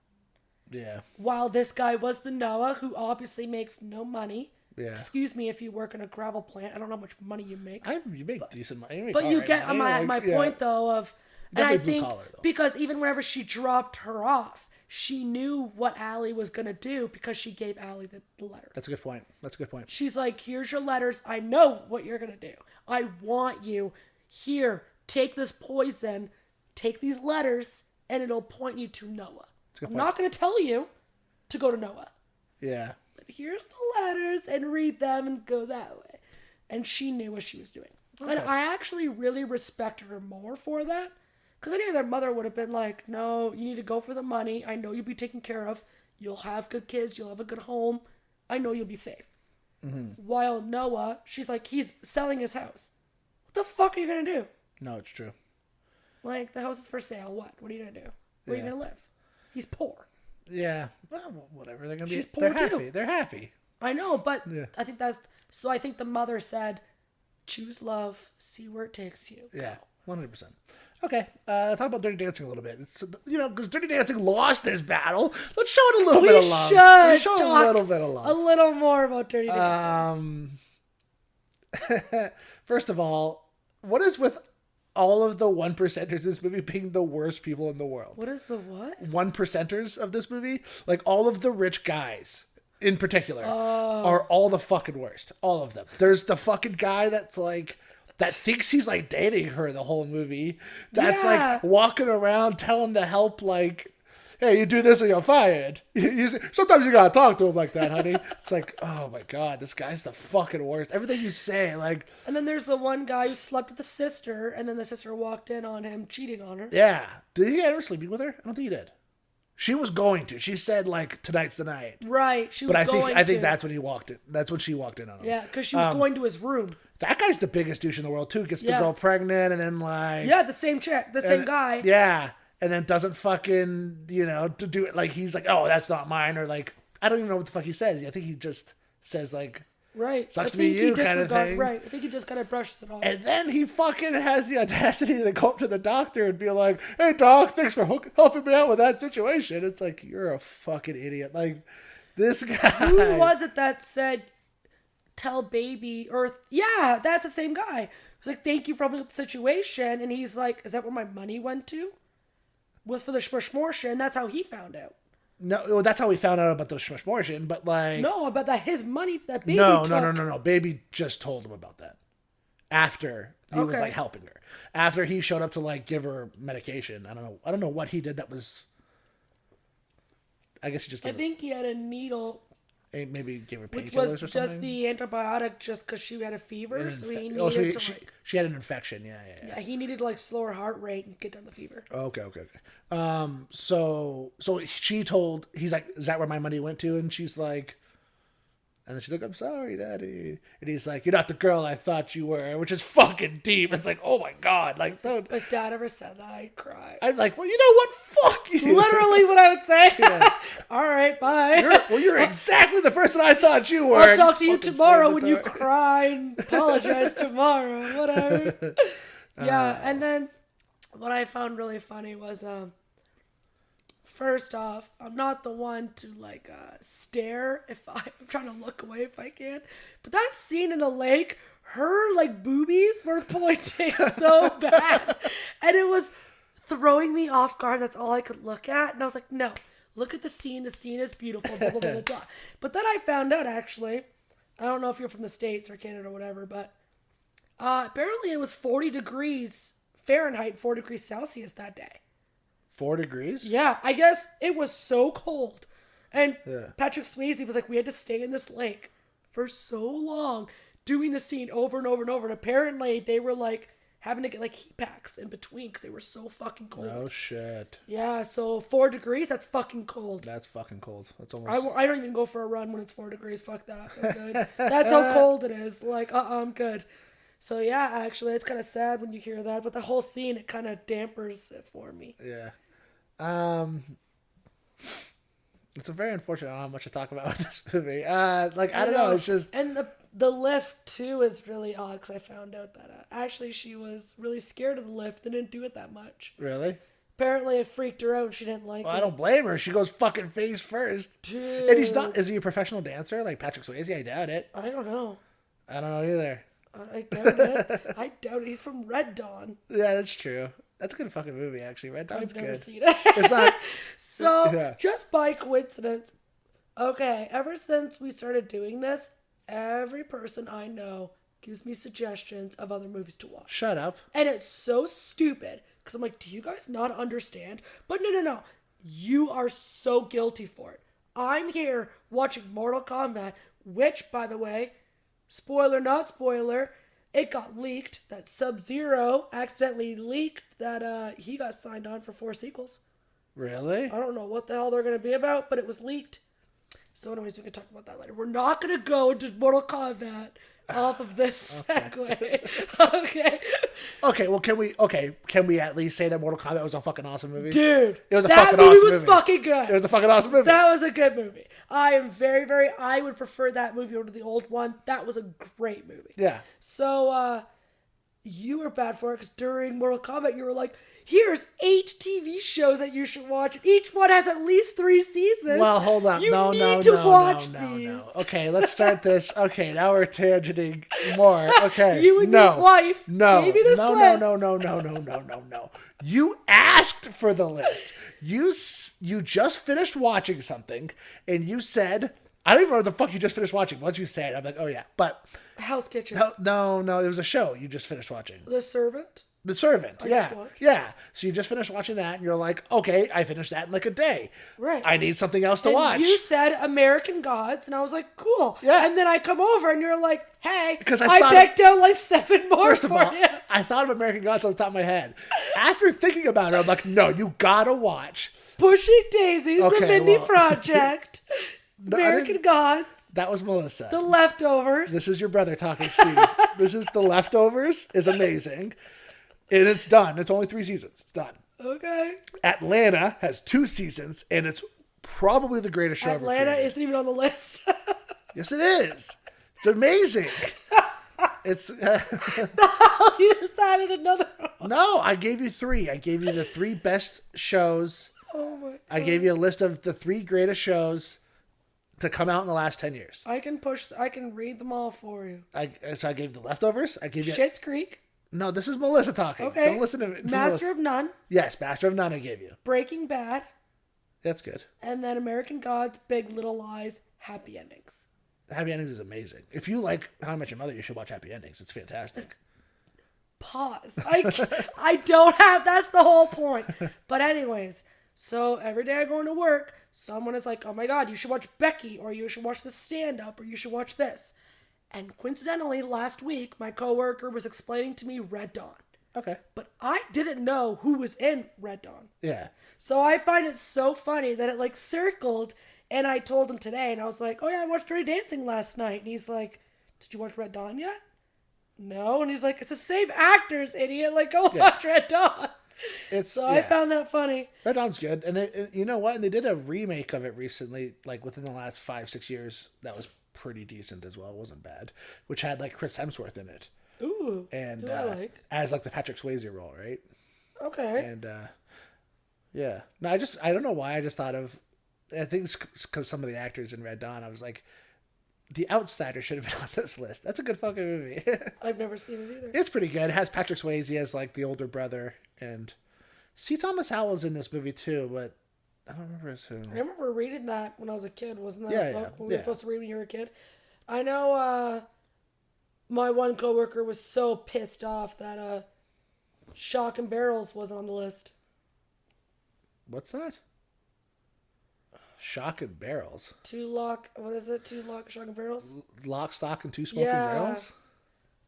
Yeah. While this guy was the Noah, who obviously makes no money. Yeah. Excuse me if you work in a gravel plant. I don't know how much money you make. You make decent money. But you get my point, though, of... And I think, because even whenever she dropped her off, she knew what Allie was going to do, because she gave Allie the letters. That's a good point. She's like, here's your letters. I know what you're going to do. I want you. Here, take this poison, take these letters, and it'll point you to Noah. I'm not going to tell you to go to Noah. Yeah. Here's the letters, and read them and go that way. And she knew what she was doing. Okay. And I actually really respect her more for that. Because any other mother would have been like, no, you need to go for the money. I know you'll be taken care of. You'll have good kids. You'll have a good home. I know you'll be safe. Mm-hmm. While Noah, she's like, he's selling his house. What the fuck are you going to do? No, it's true. Like, the house is for sale. What are you going to do? Where are you going to live? He's poor. Yeah, well, whatever. They're gonna She's be. Poor they're too. happy. They're happy. I know, but I think I think the mother said, "Choose love, see where it takes you." Yeah, 100%. Okay, talk about Dirty Dancing a little bit. It's, because Dirty Dancing lost this battle. Let's show it a little bit of love. We should show a little bit of love. A little more about Dirty Dancing. First of all, what is with all of the one percenters in this movie being the worst people in the world? What is the what? One percenters of this movie, like all of the rich guys in particular, are all the fucking worst. All of them. There's the fucking guy that's like, that thinks he's like dating her the whole movie. That's like walking around telling the help like, hey, you do this or you're fired. Sometimes you gotta talk to him like that, honey. It's like, oh my god, this guy's the fucking worst. Everything you say, like... And then there's the one guy who slept with the sister, and then the sister walked in on him cheating on her. Yeah. Did he ever sleeping with her? I don't think he did. She was going to. She said, like, tonight's the night. Right, she was going to. But I think to. that's when he walked in. That's when she walked in on him. Yeah, because she was going to his room. That guy's the biggest douche in the world, too. Gets the girl pregnant, and then, like... Yeah, the same chick. The same guy. Yeah. And then doesn't fucking, to do it, like, he's like, oh, that's not mine, or like, I don't even know what the fuck he says. I think he just says, like, right. Sucks to be you kind of thing. Right. I think he just kind of brushes it off. And then he fucking has the audacity to go up to the doctor and be like, hey, doc, thanks for helping me out with that situation. It's like, you're a fucking idiot. Like, this guy. Who was it that said, tell baby, or, yeah, that's the same guy. He was like, thank you for helping with the situation. And he's like, is that where my money went to? Was for the shmorshmortion, and that's how he found out. No, well, that's how we found out about the shmorshmortion, but like... No, about that his money that baby took. No. Baby just told him about that. After he was like helping her. After he showed up to like give her medication. I don't know what he did that was... I guess he just I think he had a needle... Maybe gave her painkillers which was or something. just the antibiotic just because she had a fever, so he needed to she had an infection, yeah. He needed to like slow her heart rate and get down the fever. Okay. So he's like, is that where my money went to? And she's like, and then she's like, I'm sorry, Daddy. And he's like, you're not the girl I thought you were, which is fucking deep. It's like, oh my god, like, don't. If Dad ever said that, I'd cry. I'm like, well, you know what? Fuck you. Literally what I would say. Yeah. All right, bye. You're exactly the person I thought you were. I'll talk to you tomorrow when you cry and apologize tomorrow. Whatever. Yeah, and then what I found really funny was, first off, I'm not the one to like stare if I'm trying to look away if I can. But that scene in the lake, her like boobies were pointing so bad. And it was throwing me off guard. That's all I could look at. And I was like, no, look at the scene. The scene is beautiful, blah, blah, blah, blah, blah. But then I found out actually, I don't know if you're from the States or Canada or whatever, but apparently it was 40 degrees Fahrenheit, 4 degrees Celsius that day. 4 degrees? Yeah, I guess it was so cold. And Patrick Swayze was like, we had to stay in this lake for so long doing the scene over and over and over. And apparently they were like having to get like heat packs in between because they were so fucking cold. Oh, shit. Yeah, so 4 degrees, that's fucking cold. That's fucking cold. That's almost... I don't even go for a run when it's 4 degrees. Fuck that. I'm good. That's how cold it is. Like, I'm good. So yeah, actually, it's kind of sad when you hear that. But the whole scene, it kind of dampers it for me. Yeah. It's a very unfortunate. I don't have much to talk about with this movie. I don't know. It's just, and the lift too is really odd because I found out that actually she was really scared of the lift and didn't do it that much. Really? Apparently, it freaked her out. And she didn't like it. I don't blame her. She goes fucking face first. Dude. And he's not. Is he a professional dancer like Patrick Swayze? I doubt it. I don't know. I don't know either. I doubt it. I doubt it. He's from Red Dawn. Yeah, that's true. That's a good fucking movie, actually. Red Dawn's good. I've never seen it. It's not. So, just by coincidence, okay, ever since we started doing this, every person I know gives me suggestions of other movies to watch. Shut up. And it's so stupid, because I'm like, do you guys not understand? But no. You are so guilty for it. I'm here watching Mortal Kombat, which, by the way, spoiler, not spoiler, it got leaked that Sub-Zero accidentally leaked that he got signed on for 4 sequels. Really? I don't know what the hell they're going to be about, but it was leaked. So anyways, we can talk about that later. We're not going to go into Mortal Kombat off of this segue. Okay. Well, can we at least say that Mortal Kombat was a fucking awesome movie? Dude, it was a that fucking movie awesome was movie. fucking good. It was a fucking awesome movie. That was a good movie. I am very, I would prefer that movie over the old one. That was a great movie. Yeah. So, you were bad for it because during Mortal Kombat, you were like, here's 8 TV shows that you should watch. Each one has at least 3 seasons. Well, hold on. You No. need to watch these. Okay, let's start this. Okay, now we're tangenting more. Okay. You and your wife gave me this list. No. You asked for the list. You just finished watching something, and you said, I don't even know what the fuck you just finished watching. Once you say it, I'm like, oh yeah. But Hell's Kitchen. no, it was a show you just finished watching. The Servant. The Servant, just yeah. So you just finished watching that, and you're like, okay, I finished that in like a day. Right. I need something else to watch. You said American Gods, and I was like, cool. Yeah. And then I come over, and you're like, hey, Because I picked out like 7 more First of all, you. I thought of American Gods on the top of my head. After thinking about it, I'm like, no, you gotta watch. Pushing Daisies, Okay, The Mindy well- Project, American Gods, That was Melissa. The Leftovers. This is your brother talking, Steve. This is The Leftovers. Is amazing. And it's done. It's only 3 seasons. It's done. Okay. Atlanta has 2 seasons, and it's probably the greatest show Atlanta ever created. isn't even on the list. Yes, it is. It's amazing. It's You decided another one. No, I gave you 3. I gave you the 3 best shows. Oh my God. I gave you a list of the 3 greatest shows to come out in the last 10 years. I can read them all for you. So I gave The Leftovers. I gave you... Schitt's Creek. No, this is Melissa talking. Okay. Don't listen to Master Melissa. of None. Yes, Master of None I gave you. Breaking Bad. That's good. And then American Gods, Big Little Lies, Happy Endings. Happy Endings is amazing. If you like How I Met Your Mother, you should watch Happy Endings. It's fantastic. Pause. I don't have, that's the whole point. But anyways, so every day I go into work, someone is like, oh my God, you should watch Becky, or you should watch The Stand Up, or you should watch this. And coincidentally, last week, my coworker was explaining to me Red Dawn. Okay. But I didn't know who was in Red Dawn. Yeah. So I find it so funny that it like circled, and I told him today, and I was like, oh yeah, I watched Dirty Dancing last night. And he's like, did you watch Red Dawn yet? No. And he's like, it's the same actors, idiot. Like, go watch Red Dawn. I found that funny. Red Dawn's good. And they, you know what? And they did a remake of it recently, like within the last 5-6 years. That was pretty decent as well. It wasn't bad. Which had like Chris Hemsworth in it. Ooh. And who I like. as like the Patrick Swayze role, right? Okay. And yeah. No, I don't know why. I just thought of, I think it's because some of the actors in Red Dawn, I was like, The Outsider should have been on this list. That's a good fucking movie. I've never seen it either. It's pretty good. It has Patrick Swayze as like the older brother, and C. Thomas Howell's in this movie too, but I don't remember his who. I remember reading that when I was a kid. Wasn't that a book when we were supposed to read when you were a kid? I know my one coworker was so pissed off that Shock and Barrels wasn't on the list. What's that? Shock and Barrels. Two Lock, Shock and Barrels? Lock, Stock, and Two Smoking Barrels?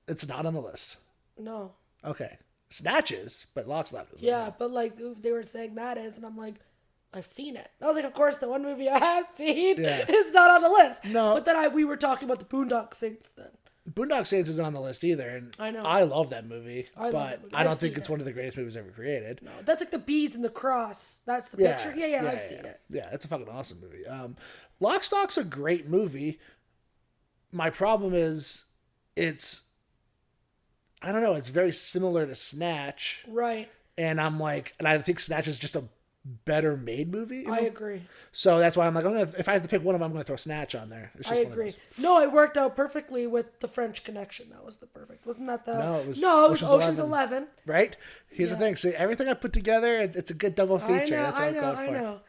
It's not on the list. No. Okay. Snatches, but Lock, Stock is Yeah, but like they were saying that is, and I'm like, I've seen it. And I was like, of course, the one movie I have seen is not on the list. No. But then we were talking about the Boondock Saints then. Boondock Saints isn't on the list either, and I know. I love that movie, love but that movie. I don't I've think seen it's it. one of the greatest movies ever created. No, that's like the beads and the cross. That's the picture. Yeah, I've seen it. Yeah, it's a fucking awesome movie. Lock, Stock's a great movie. My problem is, I don't know, it's very similar to Snatch. Right. And I think Snatch is just a better made movie. I agree. So that's why I'm like, if I have to pick one of them, I'm going to throw Snatch on there. It's just I one of agree. those. No, it worked out perfectly with the French Connection. That was the perfect. Wasn't that the? No, it was Ocean's 11. Right? Here's the thing. See, everything I put together, it's a good double feature. That's what I'm going for. I know.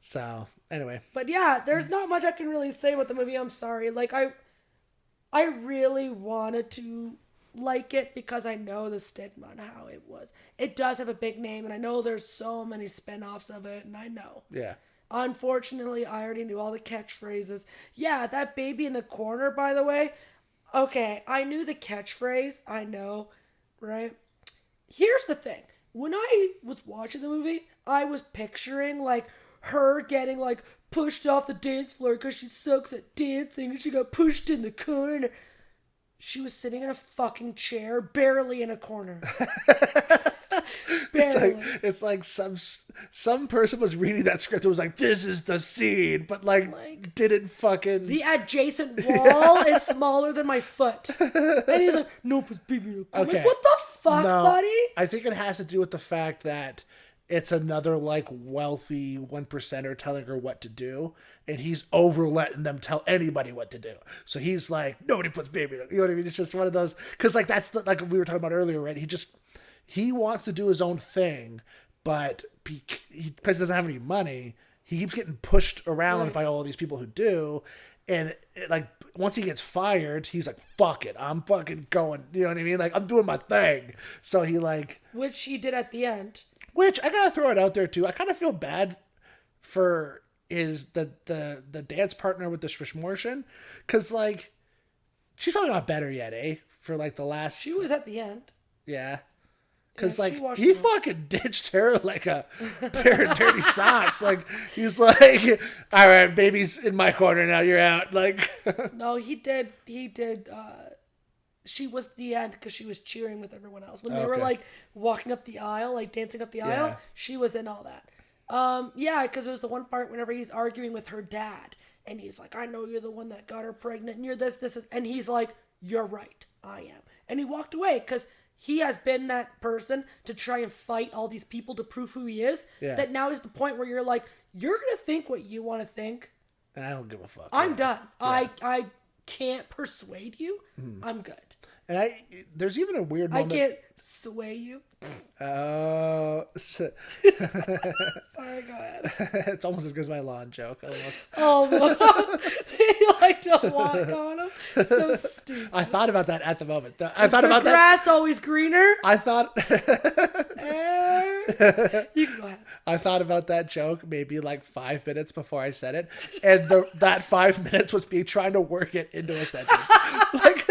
So, anyway. But yeah, there's not much I can really say about the movie. I'm sorry. Like, I really wanted to like it because I know the stigma and how it was. It does have a big name, and I know there's so many spin-offs of it, and I know. Yeah. Unfortunately, I already knew all the catchphrases. Yeah, that baby in the corner, by the way. Okay, I knew the catchphrase. I know, right? Here's the thing. When I was watching the movie, I was picturing, like, her getting, like, pushed off the dance floor because she sucks at dancing and she got pushed in the corner. She was sitting in a fucking chair, barely in a corner. Barely. It's like some person was reading that script and was like, this is the scene, but like didn't fucking... The adjacent wall is smaller than my foot. And he's like, nope, it's baby in a corner. Okay. Like, what the fuck, buddy? I think it has to do with the fact that it's another like wealthy 1%er telling her what to do, and he's over letting them tell anybody what to do. So he's like, nobody puts baby. You know what I mean? It's just one of those, because like that's like we were talking about earlier, right? He wants to do his own thing, but because he doesn't have any money, he keeps getting pushed around by all these people who do, and like once he gets fired, he's like, fuck it, I'm fucking going. You know what I mean? Like I'm doing my thing. So he like, which he did at the end. Which I gotta throw it out there too. I kind of feel bad for the dance partner with the Swishmortion, because like she's probably not better yet, eh? For like the last, she was at the end. Yeah, because yeah, like he fucking ditched her like a pair of dirty socks. Like he's like, all right, baby's in my corner now. You're out. Like no, he did. She was the end because she was cheering with everyone else. When they were like walking up the aisle, like dancing up the aisle, she was in all that. Yeah, because it was the one part whenever he's arguing with her dad, and he's like, I know you're the one that got her pregnant, and you're this, and he's like, you're right, I am. And he walked away because he has been that person to try and fight all these people to prove who he is, that now is the point where you're like, you're going to think what you want to think. And I don't give a fuck. I'm done. Yeah. I can't persuade you. I'm good. And there's even a weird moment. I can't sway you. Oh. Sorry, go ahead. It's almost as good as my lawn joke. Almost. Oh, they like to walk on him. So stupid. I thought about that at the moment. I thought about that. Grass always greener. I thought. You can go ahead. I thought about that joke maybe like 5 minutes before I said it, and that 5 minutes was me trying to work it into a sentence. Like.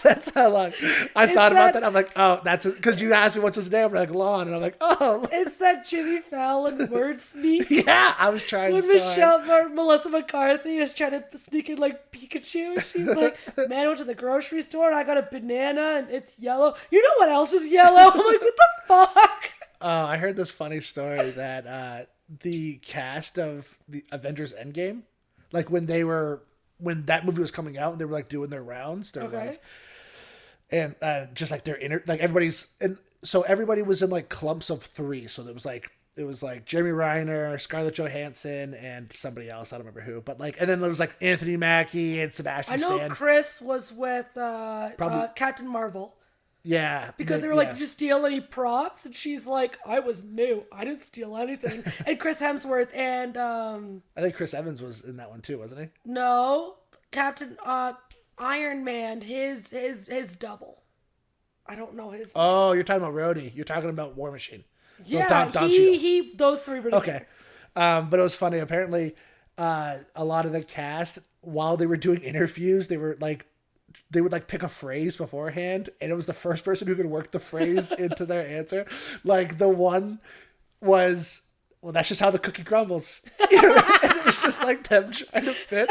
That's how long I thought about that. I'm like, oh, that's because you asked me what's his name. I'm like, Lon, and I'm like, oh, it's that Jimmy Fallon word sneak. Yeah, I was trying. When Melissa McCarthy is trying to sneak in like Pikachu, and she's like, man, I went to the grocery store and I got a banana and it's yellow. You know what else is yellow? I'm like, what the fuck? I heard this funny story that the cast of the Avengers Endgame, like when that movie was coming out and they were like doing their rounds, they're like. And just like so everybody was in like clumps of 3. So it was like Jeremy Renner, Scarlett Johansson, and somebody else. I don't remember who, but like, and then there was like Anthony Mackie and Sebastian Stan. I know Chris was with Captain Marvel. Yeah, because they were like, did you steal any props? And she's like, I was new. I didn't steal anything. And Chris Hemsworth and I think Chris Evans was in that one too, wasn't he? No, Captain Iron Man, his double. I don't know his name. Oh, you're talking about Rhodey. You're talking about War Machine. Yeah, he those 3 were together. Okay. But it was funny. Apparently, a lot of the cast, while they were doing interviews, they would pick a phrase beforehand, and it was the first person who could work the phrase into their answer. Like the one was, well, that's just how the cookie crumbles. You know, and it was just like them trying to fit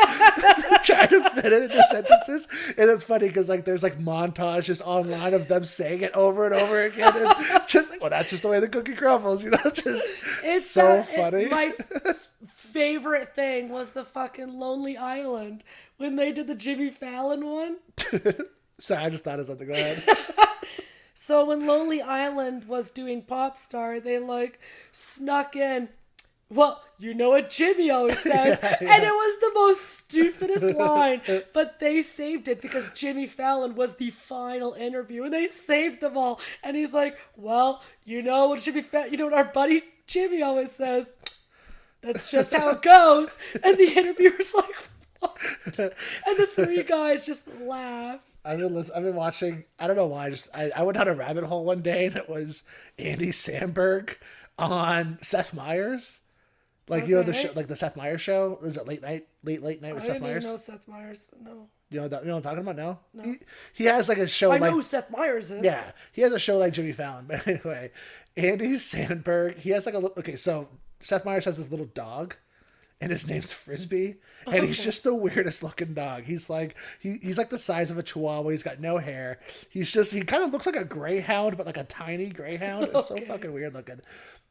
it into sentences. And it's funny because like there's like montages online of them saying it over and over again. And just like, well, that's just the way the cookie crumbles. You know, it's so funny. My favorite thing was the fucking Lonely Island when they did the Jimmy Fallon one. Sorry, I just thought of something. Go ahead. So when Lonely Island was doing Popstar, they like snuck in, well, you know what Jimmy always says. And it was the most stupidest line. But they saved it because Jimmy Fallon was the final interview. And they saved them all. And he's like, well, you know what our buddy Jimmy always says. That's just how it goes. And the interviewer's like, what? And the 3 guys just laugh. I've been watching, I don't know why, I went down a rabbit hole one day and it was Andy Samberg on Seth Meyers. Like, you know the show, like the Seth Meyers show? Is it late night with Seth Meyers? I didn't even know Seth Meyers, no. You know what I'm talking about now? No. He has like a show I know who Seth Meyers is. Yeah, he has a show like Jimmy Fallon. But anyway, Andy Samberg, he has like a little, okay, so Seth Meyers has this little dog. And his name's Frisbee, and he's just the weirdest looking dog. He's like he's like the size of a Chihuahua. He's got no hair. He kind of looks like a greyhound, but like a tiny greyhound. It's so fucking weird looking.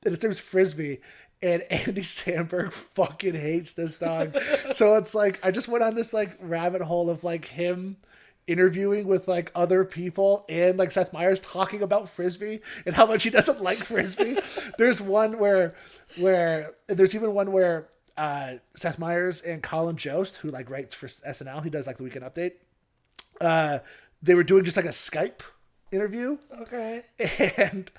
And his name's Frisbee, and Andy Samberg fucking hates this dog. So it's like I just went on this like rabbit hole of like him interviewing with like other people and like Seth Meyers talking about Frisbee and how much he doesn't like Frisbee. There's one where there's even one where Seth Meyers and Colin Jost, who like writes for SNL, he does like the Weekend Update. They were doing just like a Skype interview. Okay. And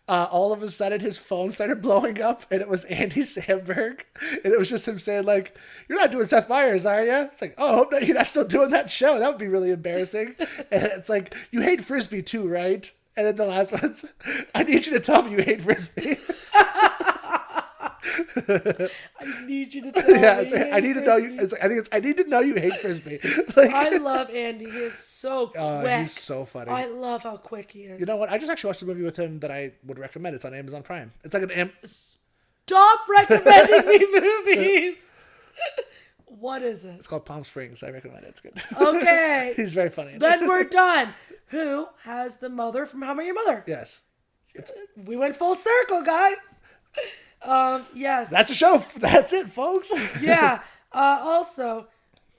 all of a sudden his phone started blowing up and it was Andy Samberg. And it was just him saying like, "You're not doing Seth Meyers, are you?" It's like, "Oh, I hope that you're not still doing that show. That would be really embarrassing." And it's like, "You hate Frisbee too, right?" And then the last one's, "I need you to tell me you hate Frisbee." I need you to tell me. I need to know you. It's like, I think it's I need to know you hate Frisbee. Like, I love Andy. He is so quick. He's so funny. I love how quick he is. You know what? I just actually watched a movie with him that I would recommend. It's on Amazon Prime. It's like an Stop recommending me movies. What is it? It's called Palm Springs. I recommend it. It's good. Okay. He's very funny. Then we're done. Who has the mother from How I Met Your Mother? Yes. We went full circle, guys. Yes. That's a show. That's it, folks. Yeah. Also,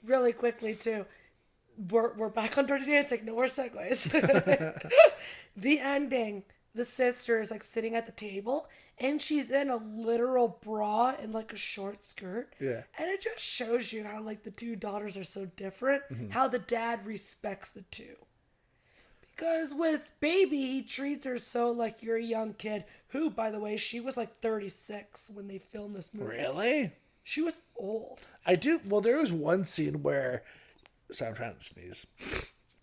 really quickly too, we're back on Dirty Dancing. No more segues. The ending. The sister is like sitting at the table, and she's in a literal bra and like a short skirt. Yeah. And it just shows you how like the two daughters are so different. How the dad respects the two. Because with Baby, he treats her so like you're a young kid. Who, by the way, she was like 36 when they filmed this movie. Really? She was old. I do. Well, there was one scene where. Sorry, I'm trying to sneeze.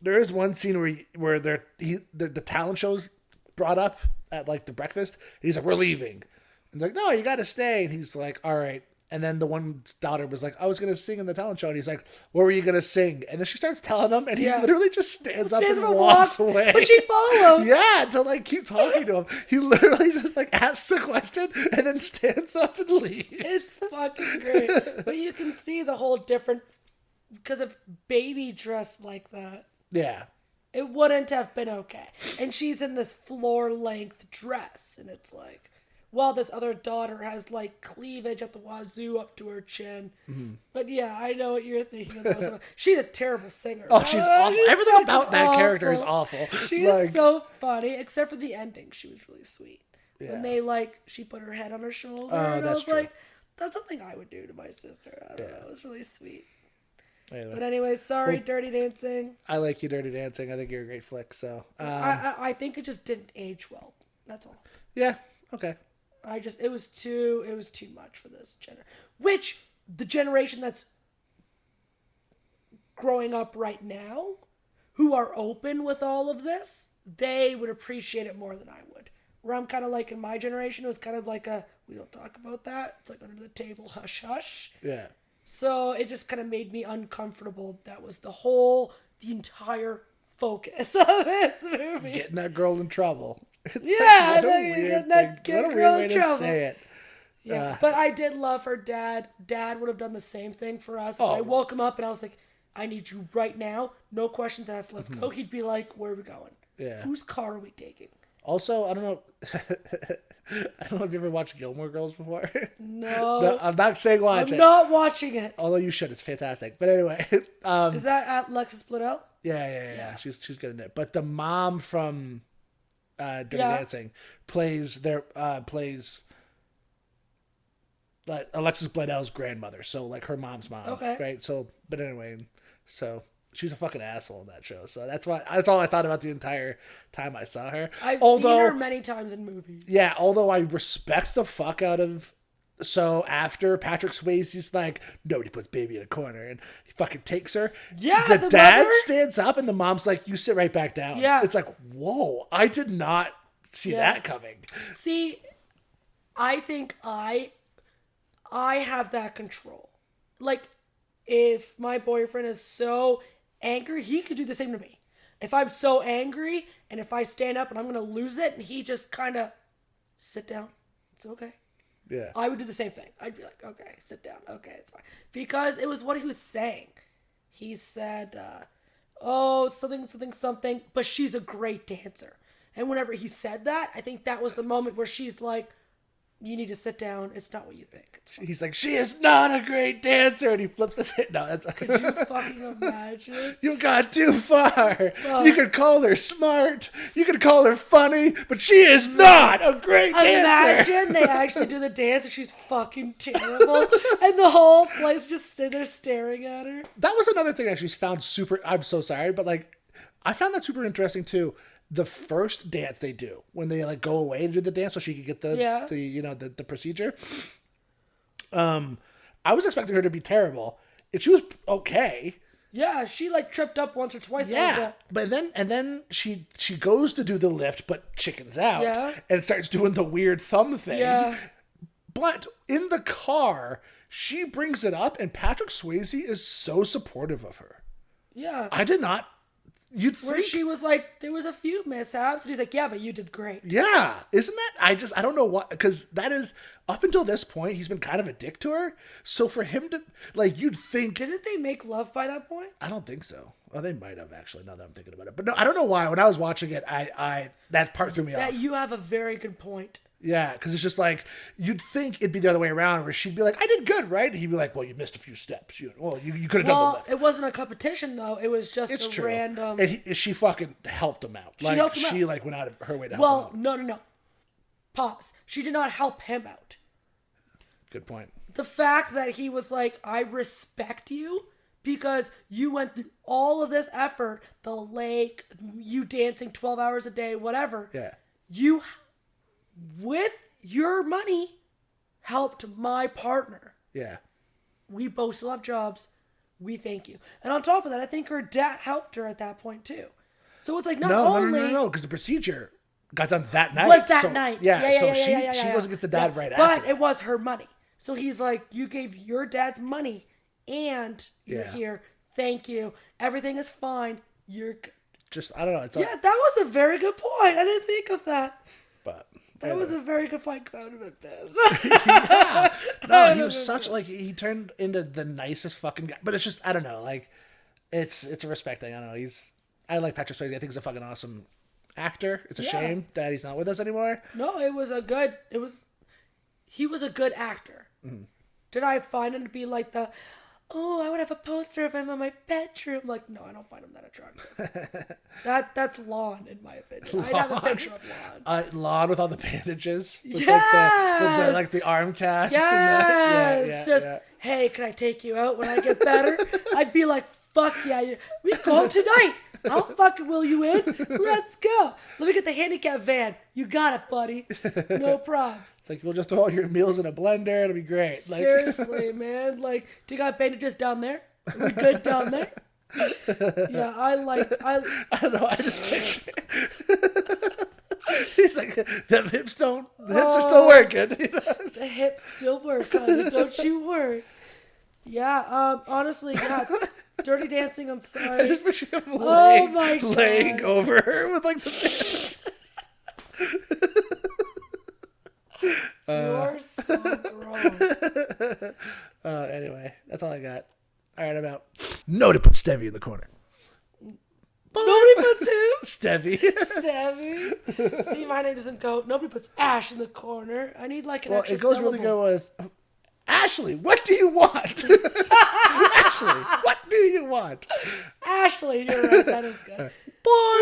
There is one scene where the talent show's brought up at like the breakfast. And he's like, "We're leaving." And they're like, "No, you got to stay." And he's like, "All right." And then the one daughter was like, "I was going to sing in the talent show." And he's like, "What were you going to sing?" And then she starts telling him, and he literally just stands up and walks away. But she follows. Yeah, to like keep talking to him. He literally just like asks a question and then stands up and leaves. It's fucking great. But you can see the whole different, because if Baby dressed like that, Yeah. it wouldn't have been okay. And she's in this floor-length dress, and it's like, while this other daughter has like cleavage at the wazoo up to her chin. But yeah, I know what you're thinking of. She's a terrible singer. Oh, she's awful. Everything about that character is awful. She is so funny, except for the ending. She was really sweet. Yeah. When they she put her head on her shoulder, and I was like, that's something I would do to my sister. I don't know. It was really sweet. Anyway. But anyway, sorry, Dirty Dancing. I like you, Dirty Dancing. I think you're a great flick. So I think it just didn't age well. That's all. Yeah. Okay. It was too much for this generation. Which the generation that's growing up right now, who are open with all of this, they would appreciate it more than I would. Where I'm kind of like in my generation, it was kind of like we don't talk about that. It's like under the table, hush hush. Yeah. So it just kind of made me uncomfortable. That was the entire focus of this movie. Getting that girl in trouble. It's Yeah, like, what a weird way to say it. Yeah, but I did love her dad. Dad would have done the same thing for us. If I woke him up and I was like, "I need you right now. No questions asked. Let's go." He'd be like, "Where are we going? Yeah. Whose car are we taking?" Also, I don't know. I don't know if you ever watched Gilmore Girls before. No. I'm not saying watch it. I'm not watching it. Although you should. It's fantastic. But anyway. Is that at Lexus Bledel? Yeah. She's good in it. But the mom from Dirty Dancing plays like Alexis Bledel's grandmother, so like her mom's mom. Okay. Right. So, but anyway, so she's a fucking asshole in that show. So that's all I thought about the entire time I saw her. I've seen her many times in movies. Yeah. Although I respect the fuck out of. So after Patrick Swayze's like, nobody puts Baby in a corner, and he fucking takes her. Yeah, the dad mother stands up, and the mom's like, "You sit right back down." Yeah, it's like, whoa, I did not see that coming. See, I think I have that control. Like, if my boyfriend is so angry, he could do the same to me. If I'm so angry, and if I stand up and I'm gonna lose it, and he just kind of sit down, it's okay. Yeah. I would do the same thing. I'd be like, okay, sit down. Okay, it's fine. Because it was what he was saying. He said, something, but she's a great dancer. And whenever he said that, I think that was the moment where she's like, you need to sit down. It's not what you think. He's like, she is not a great dancer, and he flips the tip. No, that's. Could you fucking imagine? You've gone too far. Well, you could call her smart. You could call her funny, but she is not a great dancer. Imagine they actually do the dance and she's fucking terrible, and the whole place just sit there staring at her. That was another thing I actually found super. I'm so sorry, but like, I found that super interesting too. The first dance they do when they like go away to do the dance so she could get the procedure. I was expecting her to be terrible, and she was okay. Yeah, she like tripped up once or twice. Yeah, but then she goes to do the lift, but chickens out. Yeah. And starts doing the weird thumb thing. Yeah. But in the car, she brings it up, and Patrick Swayze is so supportive of her. Yeah. I did not. You'd Where think she was like, there was a few mishaps, and he's like, yeah, but you did great. Yeah, isn't that? I don't know what, because that is, up until this point, he's been kind of a dick to her. So for him to, like, you'd think. Didn't they make love by that point? I don't think so. Oh, they might have, actually, now that I'm thinking about it. But no, I don't know why. When I was watching it, that part threw me off. You have a very good point. Yeah, because it's just like, you'd think it'd be the other way around, where she'd be like, I did good, right? And he'd be like, well, you missed a few steps. You could have done the lift. It wasn't a competition, though. It was just It's a true. random. And she fucking helped him out. Like, helped him out. She like went out of her way to help him out. No. Pause. She did not help him out. Good point. The fact that he was like, I respect you because you went through all of this effort, the lake, you dancing 12 hours a day, whatever. Yeah. You, with your money, helped my partner. Yeah. We both still have jobs. We thank you. And on top of that, I think her dad helped her at that point too. So it's like No, because the procedure got done that night. Was that night. Yeah, so she wasn't gets the dad right after. But it was her money. So he's like, you gave your dad's money and you're here. Thank you. Everything is fine. You're good. Just, I don't know. That was a very good point. I didn't think of that. But that was a very good point because I would have been pissed. Yeah. No, he was such, like, he turned into the nicest fucking guy. But it's just, I don't know. Like, it's a respect thing. I don't know. I like Patrick Swayze. I think he's a fucking awesome actor. It's a shame that he's not with us anymore. No, he was a good actor. Mm-hmm. Did I find him to be like I would have a poster of him in my bedroom? Like, no, I don't find him that attractive. That's Lon, in my opinion. I'd have a picture of Lon. Lon with all the bandages. With Yes! like the arm cast. Yes! Hey, can I take you out when I get better? I'd be like, fuck yeah, we go tonight. How fucking will you in? Let's go. Let me get the handicap van. You got it, buddy. No probs. It's like, we'll just throw all your meals in a blender. It'll be great. Like, seriously, man. Like, do you got bandages down there? Are we good down there? Yeah, I don't know. I just picture. He's like, the hips are still working. The hips still work, honey. Don't you worry. Yeah, honestly, yeah. Dirty Dancing, I'm sorry. I just picture him laying over her with like the bandages. You are so gross. Anyway, that's all I got. All right, I'm out. Nobody put Stevie in the corner. Nobody puts who? Stevie. Stevie. See, my name doesn't go. Nobody puts Ash in the corner. I need like an extra syllable. It goes really good with Ashley. What do you want? Ashley, what do you want? Ashley, you're right. That is good. Boy.